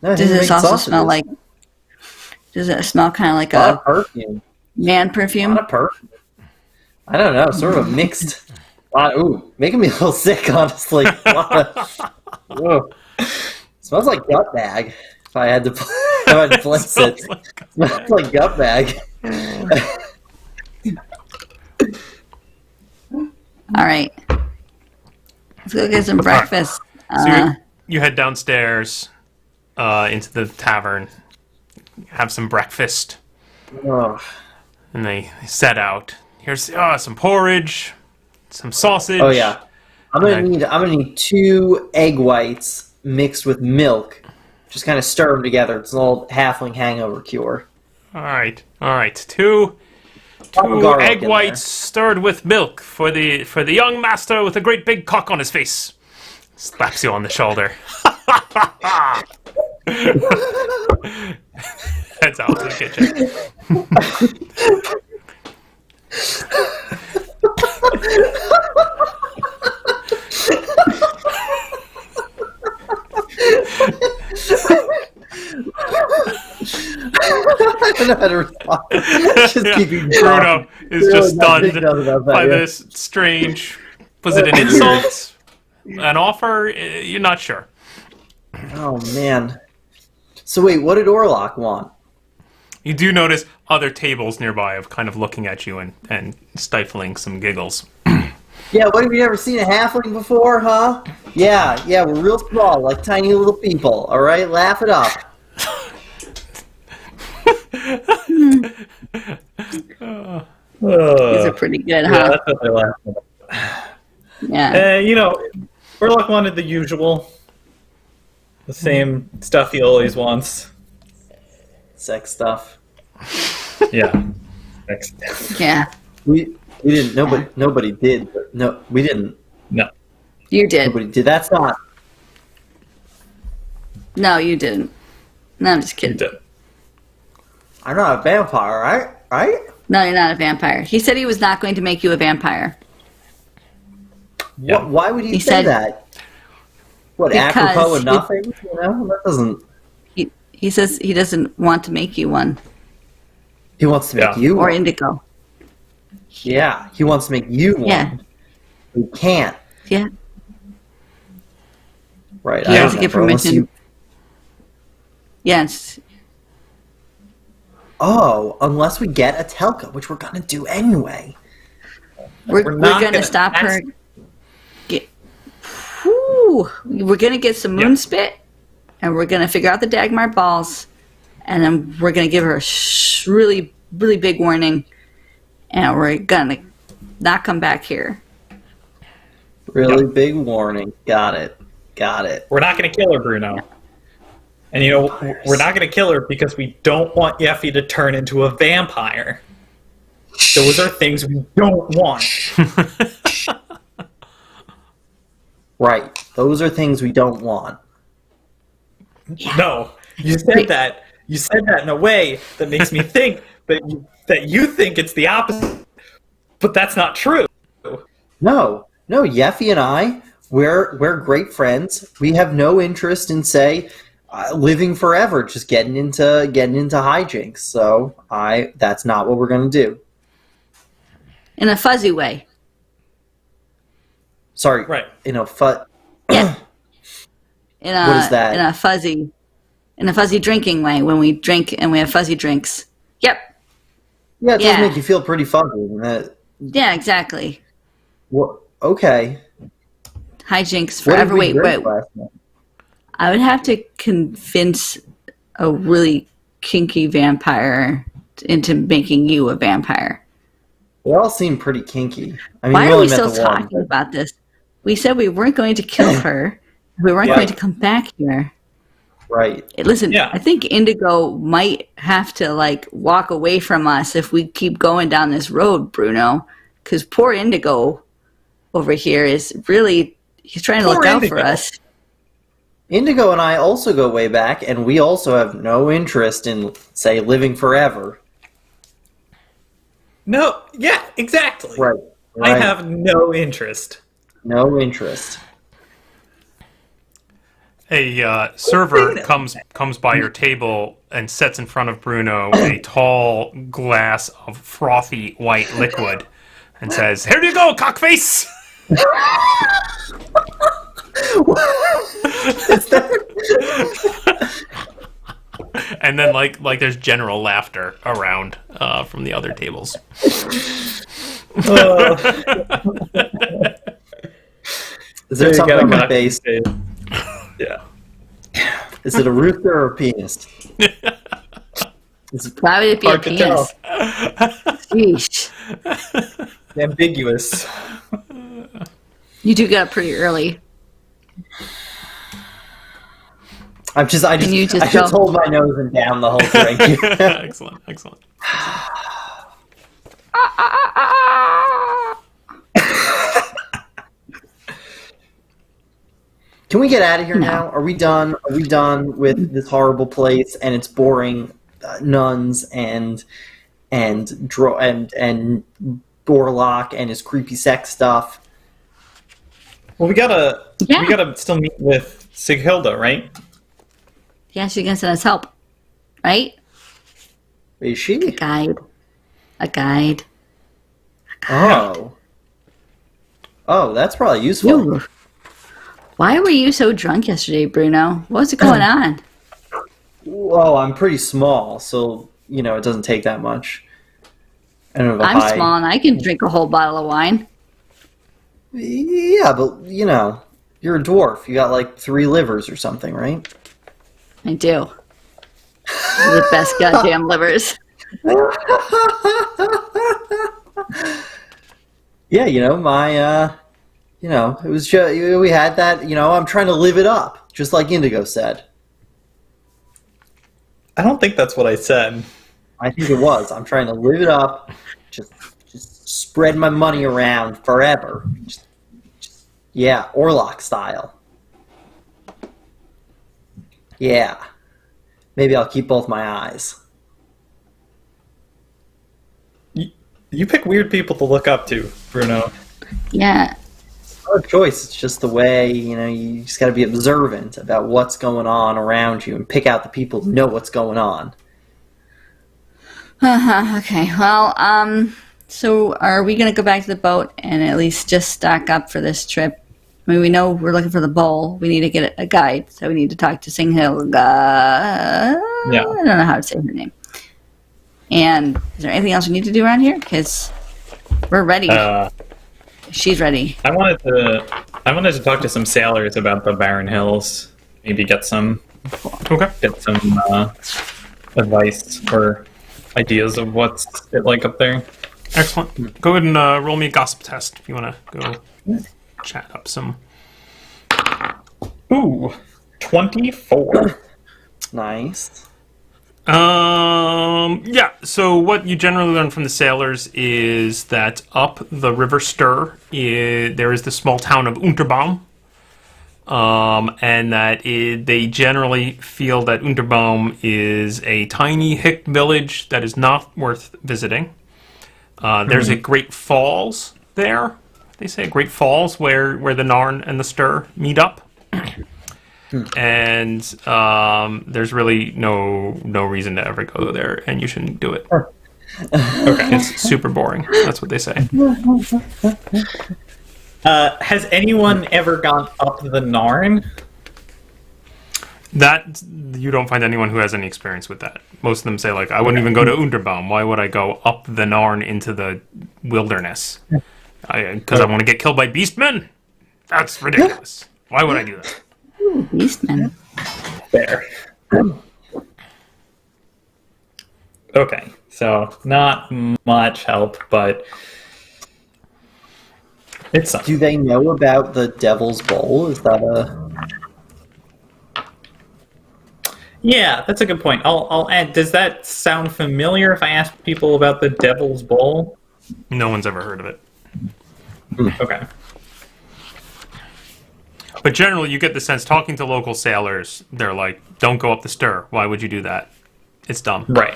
No, Does he it makes also sausages. smell like? Does it smell kind of like a lot a of perfume? man A perfume? lot of perfume. I don't know, sort of a mixed. Ooh, making me a little sick, honestly. Whoa. Smells like gut bag. If I had to, if I had to place it, smells like gut bag. All right. Let's go get some breakfast. So you head downstairs into the tavern, have some breakfast, Oh, and they set out. Here's some porridge, some sausage. oh yeah. I'm gonna need 2 egg whites mixed with milk. Just kind of stir them together. It's an old halfling hangover cure. All right. Two garlic egg in whites stirred with milk for the young master with a great big cock on his face. Slaps you on the shoulder. Heads out to the kitchen. I don't know how to respond. Just keeping Bruno is Really just not thinking stunned about that, by yeah. this strange. Was it an insult? An offer? You're not sure. Oh man. So wait, what did Orlock want? You do notice other tables nearby of kind of looking at you and stifling some giggles. Yeah, what have you ever seen a halfling before, huh? Yeah, we're real small, like tiny little people. All right, laugh it up. These are pretty good, Yeah, huh? that's what they're laughing about. Yeah. Orlock wanted the usual. The same stuff he always wants. Sex stuff. Yeah. Next. Yeah. We didn't. Nobody did. No, we didn't. No. You did. Nobody did. That's not. No, you didn't. No, I'm just He kidding. did. I'm not a vampire, right? Right? No, you're not a vampire. He said he was not going to make you a vampire. Yeah. Why would he He say said- that? What, Because apropos of he- nothing? That doesn't. He says he doesn't want to make you one. He wants to make Yeah. you Or one. indigo. Yeah, he wants to make you one. Yeah. He can't. Yeah. Right. He I has to don't get know, unless permission. you- Yes. Oh, unless we get Etelka, which we're gonna do anyway. We're not going to gonna- stop her. that's- We're going to get some moon spit, and we're going to figure out the Dagmar balls, and then we're going to give her a really, really big warning, and we're going to not come back here. Really big warning. Got it. We're not going to kill her, Bruno. And we're not going to kill her because we don't want Yeffy to turn into a vampire. Those are things we don't want. Right. Those are things we don't want. No, you said that. You said that in a way that makes me think that you think it's the opposite. But that's not true. No, Yeffy and I, we're great friends. We have no interest in, say, living forever, just getting into hijinks. So that's not what we're gonna do. In a fuzzy way. Sorry, Right. Yeah. In a, What is that? In a fuzzy drinking way, when we drink and we have fuzzy drinks. Yep. Yeah, it does Yeah. make you feel pretty fuzzy. Yeah, exactly. Okay. Hijinks What did forever. we Wait. drink last night? I would have to convince a really kinky vampire into making you a vampire. They all seem pretty kinky. I mean, Why we are only we met still the one, talking about this? We said we weren't going to kill her. We weren't going to come back here. right? Listen, Yeah. I think Indigo might have to walk away from us if we keep going down this road, Bruno. Because poor Indigo over here is he's trying to Poor look out Indigo. for us. Indigo and I also go way back, and we also have no interest in, say, living forever. No, yeah, exactly. Right. I have no interest. No interest. A server comes by your table and sets in front of Bruno a tall glass of frothy white liquid and says, "Here you go, cockface!" And then, like there's general laughter around from the other tables. Is there something on my face? Yeah. Is it a rooster or a penis? Why would it be a Hard to tell. penis? Sheesh. Ambiguous. You do get up pretty early. I just go- hold my nose and down the whole drink. Excellent. Can we get out of here now? Are we done? Are we done with this horrible place and its boring nuns and Orlock and his creepy sex stuff? Well, we gotta still meet with Sighilda, right? Yeah, she's gonna send us help, right? Is she? A guide. Oh, that's probably useful. Ooh. Why were you so drunk yesterday, Bruno? What's going on? Well, I'm pretty small, so it doesn't take that much. I don't know. I'm small and I can drink a whole bottle of wine. Yeah, but you're a dwarf. You got like 3 livers or something, right? I do. The best goddamn livers. Yeah, my it was just, we had that. I'm trying to live it up, just like Indigo said. I don't think that's what I said. I think it was. I'm trying to live it up, just spread my money around forever. Yeah, Orlock style. Yeah. Maybe I'll keep both my eyes. You pick weird people to look up to, Bruno. Yeah. It's not a choice. It's just the way, you just got to be observant about what's going on around you and pick out the people who know what's going on. Okay, well, so are we going to go back to the boat and at least just stock up for this trip? I mean, we know we're looking for the bowl. We need to get a guide, so we need to talk to Sighilda. Yeah. I don't know how to say her name. And is there anything else we need to do around here? Because we're ready. She's ready. I wanted to talk to some sailors about the Barren Hills. Maybe get some advice or ideas of what's it like up there. Excellent. Go ahead and roll me a gossip test if you want to go chat up some. Ooh, 24. Nice. Yeah, so what you generally learn from the sailors is that up the River Ster, there is the small town of Unterbaum, and that they generally feel that Unterbaum is a tiny hick village that is not worth visiting. There's a Great Falls there. They say a Great Falls where the Narn and the Ster meet up. And there's really no reason to ever go there, and you shouldn't do it. Okay, it's super boring. That's what they say. Has anyone ever gone up the Narn? That you don't find anyone who has any experience with that. Most of them say, like, I wouldn't even go to Unterbaum. Why would I go up the Narn into the wilderness? Because I want to get killed by beastmen? That's ridiculous. Why would I do that? Ooh, beastmen. Fair. Okay, so not much help, but it's something. Do they know about the Devil's Bowl? Is that a... Yeah, that's a good point. I'll add, does that sound familiar if I ask people about the Devil's Bowl? No one's ever heard of it. Okay. But generally, you get the sense, talking to local sailors, they're like, don't go up the Ster. Why would you do that? It's dumb. Right.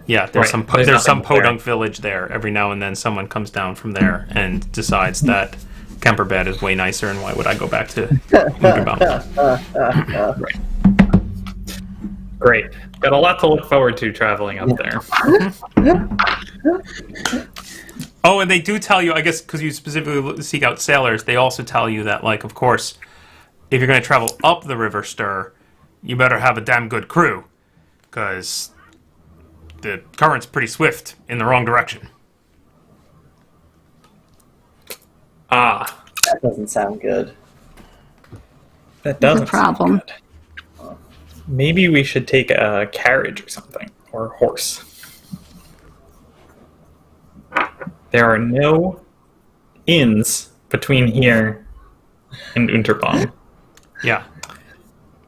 Yeah, there's Right. some There's some nothing there. podunk village there. Every now and then someone comes down from there and decides that Kemperbad is way nicer, and why would I go back to Unterbaum? Right. Great. Got a lot to look forward to traveling up there. Oh, and they do tell you, I guess, because you specifically seek out sailors, they also tell you that, like, of course, if you're going to travel up the River Stir, you better have a damn good crew, because the current's pretty swift in the wrong direction. Ah, That doesn't sound good. that doesn't No problem. sound good. Maybe we should take a carriage or something, or a horse. There are no inns between here and Unterbaum. Yeah.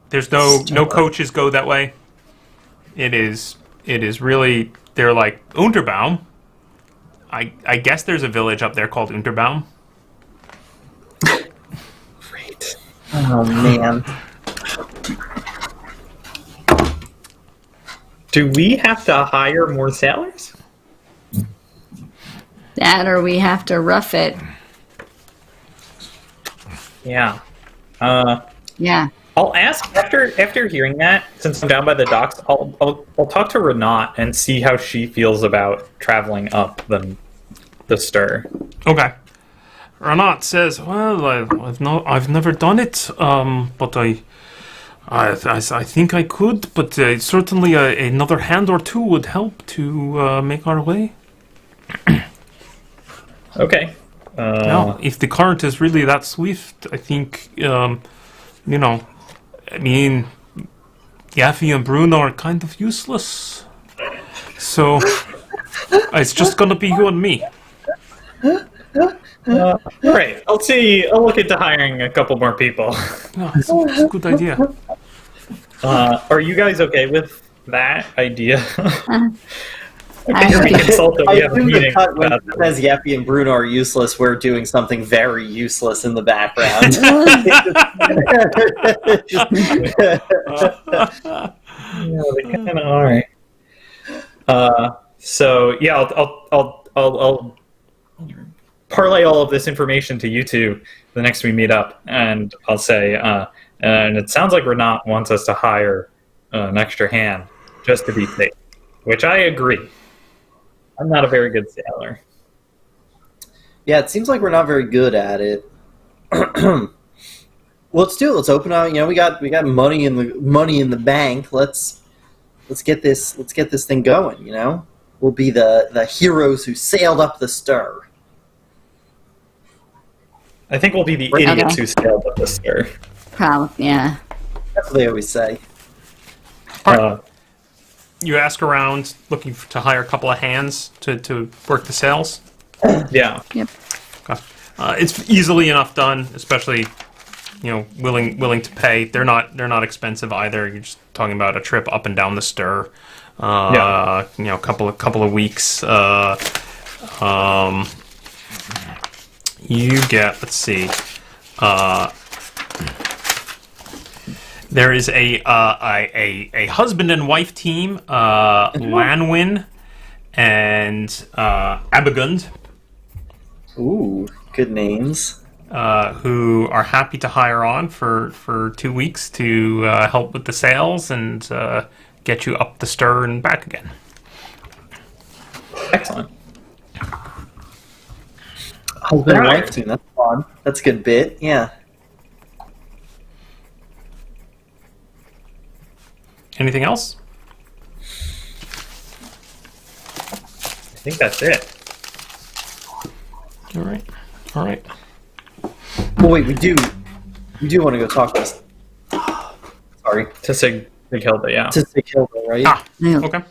There's no coaches go that way. It is really, they're like, Unterbaum? I guess there's a village up there called Unterbaum. Great. Oh man. Do we have to hire more sailors? That or we have to rough it. Yeah. Yeah. I'll ask after hearing that. Since I'm down by the docks, I'll talk to Renat and see how she feels about traveling up the Stir. Okay. Renat says, "Well, I've never done it, but I think I could. But certainly another hand or two would help to make our way. Okay. Now, if the current is really that swift, I think I mean, Yaffe and Bruno are kind of useless. So it's just gonna be you and me." Great. I'll look into hiring a couple more people. Yeah, it's a good idea. Are you guys okay with that idea? I We think- consulted. I We have a assume the meeting. cut when about it says Yaffe and Bruno are useless, we're doing something very useless in the background. Yeah, they kind of are. So yeah, I'll parlay all of this information to you two the next we meet up, and I'll say, and it sounds like Renat wants us to hire an extra hand just to be safe, which I agree. I'm not a very good sailor. Yeah, it seems like we're not very good at it. Well, let's do it. Let's open out. We got money in the bank. Let's get this thing going. We'll be the heroes who sailed up the Stir. I think we'll be the Okay. idiots who sailed up the Stir. Probably, yeah. That's what they always say. You ask around, looking to hire a couple of hands to work the sales. Yeah. Yep. Okay. It's easily enough done, especially willing to pay. They're not expensive either. You're just talking about a trip up and down the Stir. Yeah. Couple of weeks. You get, let's see. There is a husband and wife team, Lanwin and Abigund, Ooh, good names. who are happy to hire on for 2 weeks to help with the sales and get you up the Stir and back again. Excellent. Husband and Alright. wife team. That's fun. That's a good bit. Yeah. Anything else? I think that's it. All right. Well, wait. We do want to go talk to. Sorry, To Sighilda, yeah. to Sighilda, right? Yeah. Okay.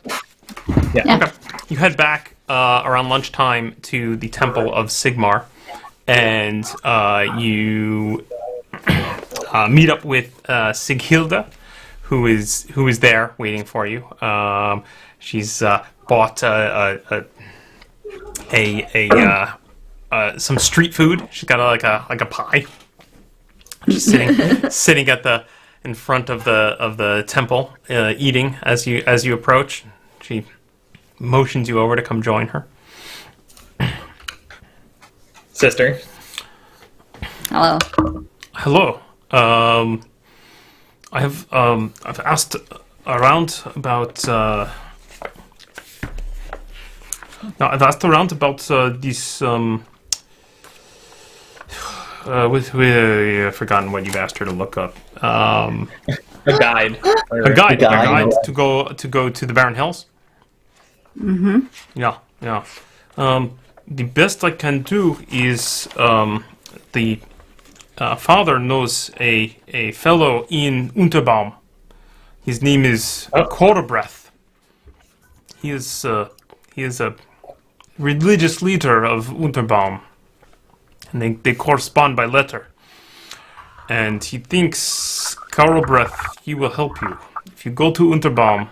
Yeah. Okay. You head back around lunchtime to the Temple of Sigmar, and you meet up with Sighilda, who is there waiting for you. She's bought some street food. She's got like a pie, just sitting in front of the temple, eating as you approach. She motions you over to come join her. Sister. Hello. Hello. I've asked around about. No, I've asked around about these. I've forgotten what you've asked her to look up. A guide. A guide to go to the Barren Hills. Mm-hmm. Yeah. The best I can do is the father knows a fellow in Unterbaum. His name is Korbreath. He is a religious leader of Unterbaum, and they correspond by letter. And he thinks Korbreath, he will help you if you go to Unterbaum,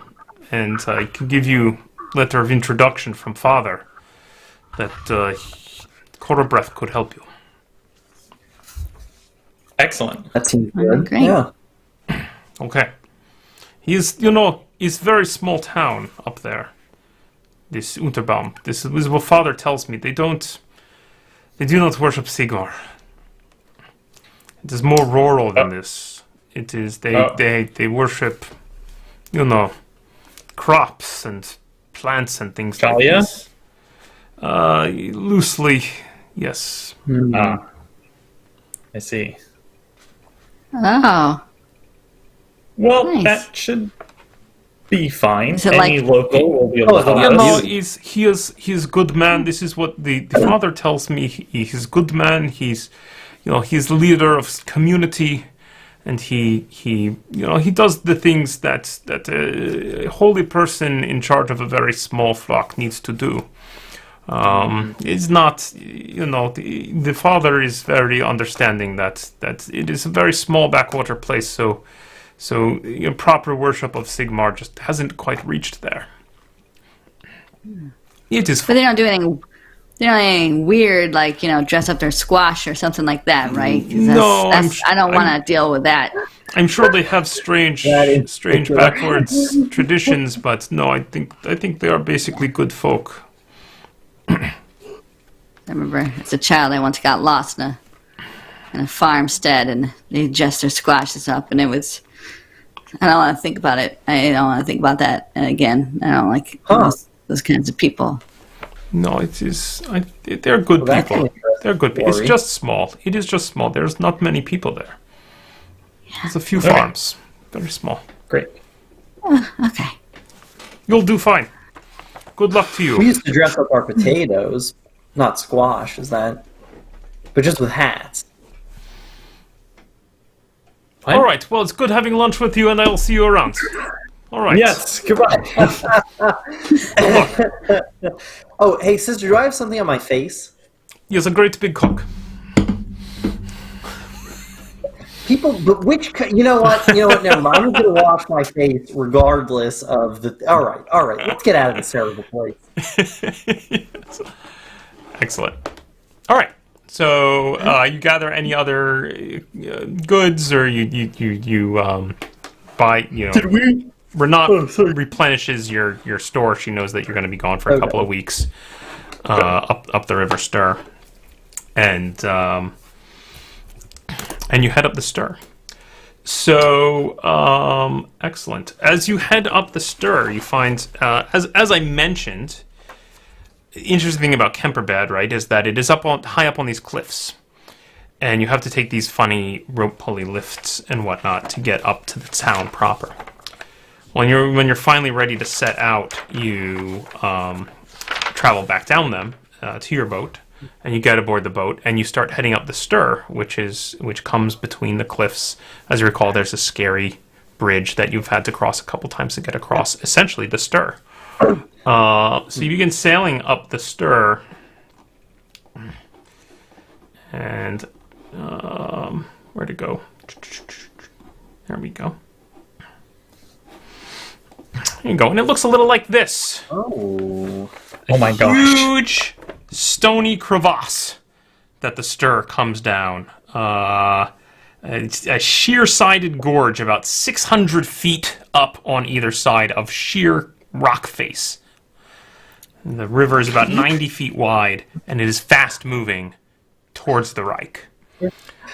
and I can give you letter of introduction from father that Korbreath could help you. Excellent. That seems good. Great. Yeah. Okay. It's a very small town up there. This Unterbaum. This is what father tells me. They do not worship Sigmar. It is more rural than this. It is they worship, crops and plants and things like this. Loosely, yes. I see. Oh. Well, Nice. that should be fine. Is it Any like- local will be able to help us. he is good man. This is what the father tells me. He's good man. He's leader of community, and he does the things that a holy person in charge of a very small flock needs to do. It's not, the father is very understanding that it is a very small backwater place, so proper worship of Sigmar just hasn't quite reached there. It is. But they don't do anything. They don't do anything weird, like dress up their squash or something like that, right? 'Cause No, I don't want to deal with that. I'm sure they have strange backwards traditions, but no, I think they are basically good folk. I remember as a child, I once got lost in a farmstead, and they dressed their squashes up, and it was. I don't want to think about it. I don't want to think about that again. I don't like those kinds of people. No, it is. They're good people. They're good people. It's just small. It is just small. There's not many people there. There's a few farms. Very small. Great. Okay. You'll do fine. Good luck to We you. used to dress up our potatoes, not squash, but just with hats. All right. Well, it's good having lunch with you, and I'll see you around. All right. Yes, goodbye. Oh, hey, sister, do I have something on my face? He's a great big cock. People, but you know what? Never mind. I'm going to wash my face regardless of the... All right. Let's get out of this terrible place. Yes. Excellent. All right. So you gather any other goods, or you buy? Did we? Renat replenishes your store. She knows that you're going to be gone for a couple of weeks up the River Stir, and you head up the Stir. So excellent. As you head up the Stir, you find, as I mentioned, the interesting thing about Kemperbad, right, is that it is high up on these cliffs, and you have to take these funny rope pulley lifts and whatnot to get up to the town proper. When you're finally ready to set out, you travel back down them to your boat, and you get aboard the boat, and you start heading up the Stir, which comes between the cliffs. As you recall, there's a scary bridge that you've had to cross a couple times to get across, essentially the Stir. So you begin sailing up the Stir, and where to go? There we go. There you go, and it looks a little like this. Oh my gosh. Huge stony crevasse that the Stir comes down. It's a sheer-sided gorge about 600 feet up on either side of sheer rock face. And the river is about 90 feet wide, and it is fast moving towards the Reich.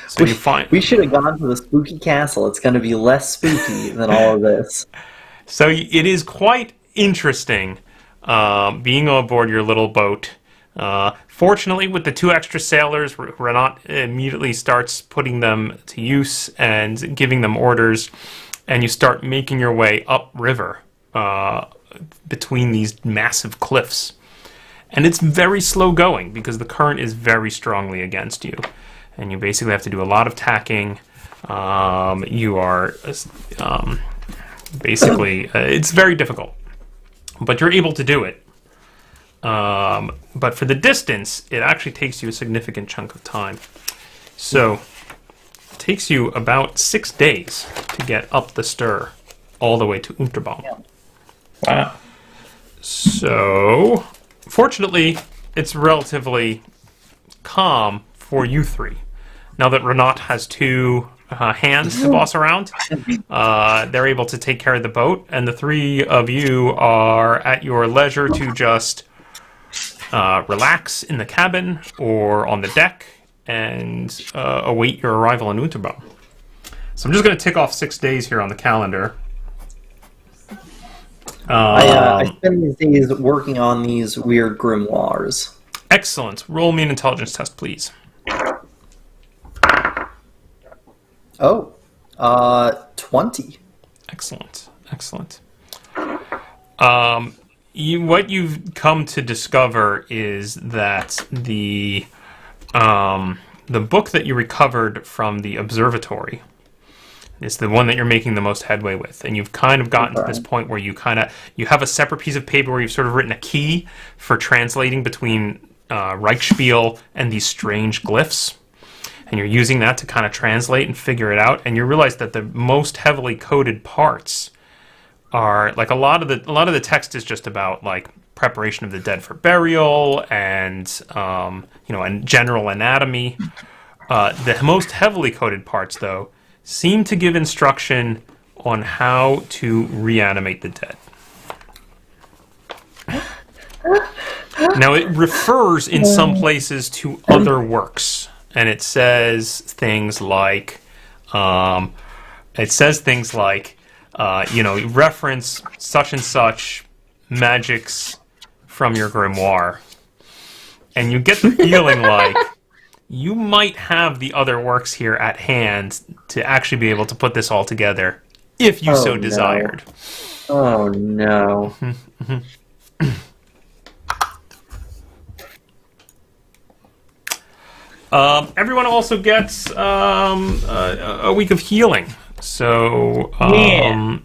So you find we should have gone to the spooky castle. It's going to be less spooky than all of this. So it is quite interesting being on board your little boat. Fortunately, with the 2 extra sailors, Renat immediately starts putting them to use and giving them orders, and you start making your way upriver between these massive cliffs. And it's very slow going because the current is very strongly against you. And you basically have to do a lot of tacking. You are basically, it's very difficult. But you're able to do it. But for the distance, it actually takes you a significant chunk of time. So it takes you about 6 days to get up the Stir all the way to Unterbaum. Wow. So, fortunately, it's relatively calm for you 3. Now that Renat has 2 hands to boss around, they're able to take care of the boat, and the 3 of you are at your leisure to just relax in the cabin or on the deck and await your arrival in Unterbaum. So I'm just going to tick off 6 days here on the calendar. I spend these days working on these weird grimoires. Excellent. Roll me an intelligence test, please. 20. Excellent. What you've come to discover is that the book that you recovered from the observatory is the one that you're making the most headway with, and you've kind of gotten to this point where you have a separate piece of paper where you've sort of written a key for translating between Reichspiel and these strange glyphs, and you're using that to kind of translate and figure it out, and you realize that the most heavily coded parts are like a lot of the text is just about like preparation of the dead for burial and and general anatomy. The most heavily coded parts, though, seem to give instruction on how to reanimate the dead. Now, it refers in some places to other works, and it says things like, reference such and such magics from your grimoire. And you get the feeling like you might have the other works here at hand to actually be able to put this all together, if you so desired. Oh, no. Everyone also gets a week of healing. So,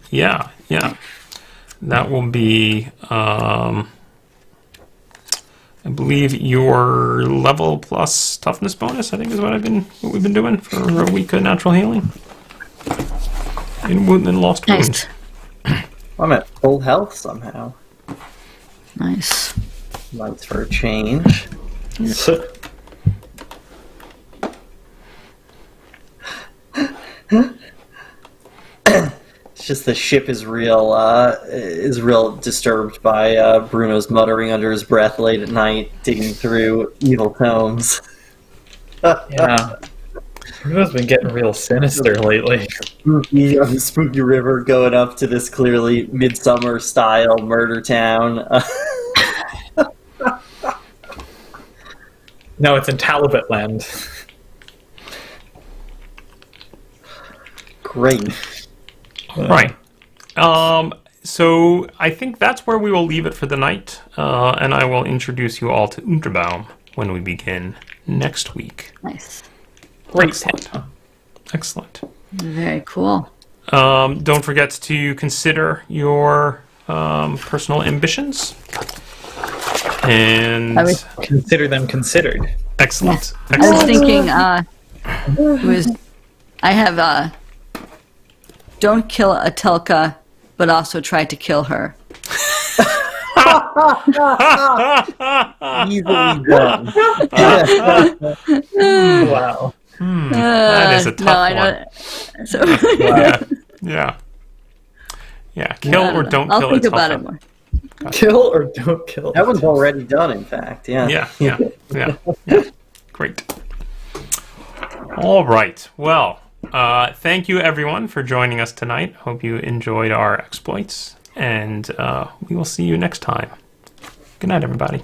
yeah. That will be, I believe, your level plus toughness bonus, I think, is what we've been doing for a week of natural healing. In lost wounds. I'm at full health somehow. Nice. Nice for a change. It's just the ship is real disturbed by Bruno's muttering under his breath late at night, digging through evil tomes. Yeah. Bruno's been getting real sinister lately. Spooky on the spooky river, going up to this clearly midsummer style murder town. No, it's in Talbot Land. Great. Right. So I think that's where we will leave it for the night, and I will introduce you all to Unterbaum when we begin next week. Nice. Great. Excellent. Very cool. Don't forget to consider your personal ambitions. And I was- Consider them considered. excellent. I was Excellent. thinking, I have, don't kill Etelka, but also try to kill her. Easily done. Wow. That is a tough one. one. So, Yeah. Kill or don't I'll kill think Etelka. about it more. Kill or don't kill. That one's already done, in fact. Yeah. Yeah. Great. All right. Well, thank you everyone for joining us tonight. Hope you enjoyed our exploits, and we will see you next time. Good night, everybody.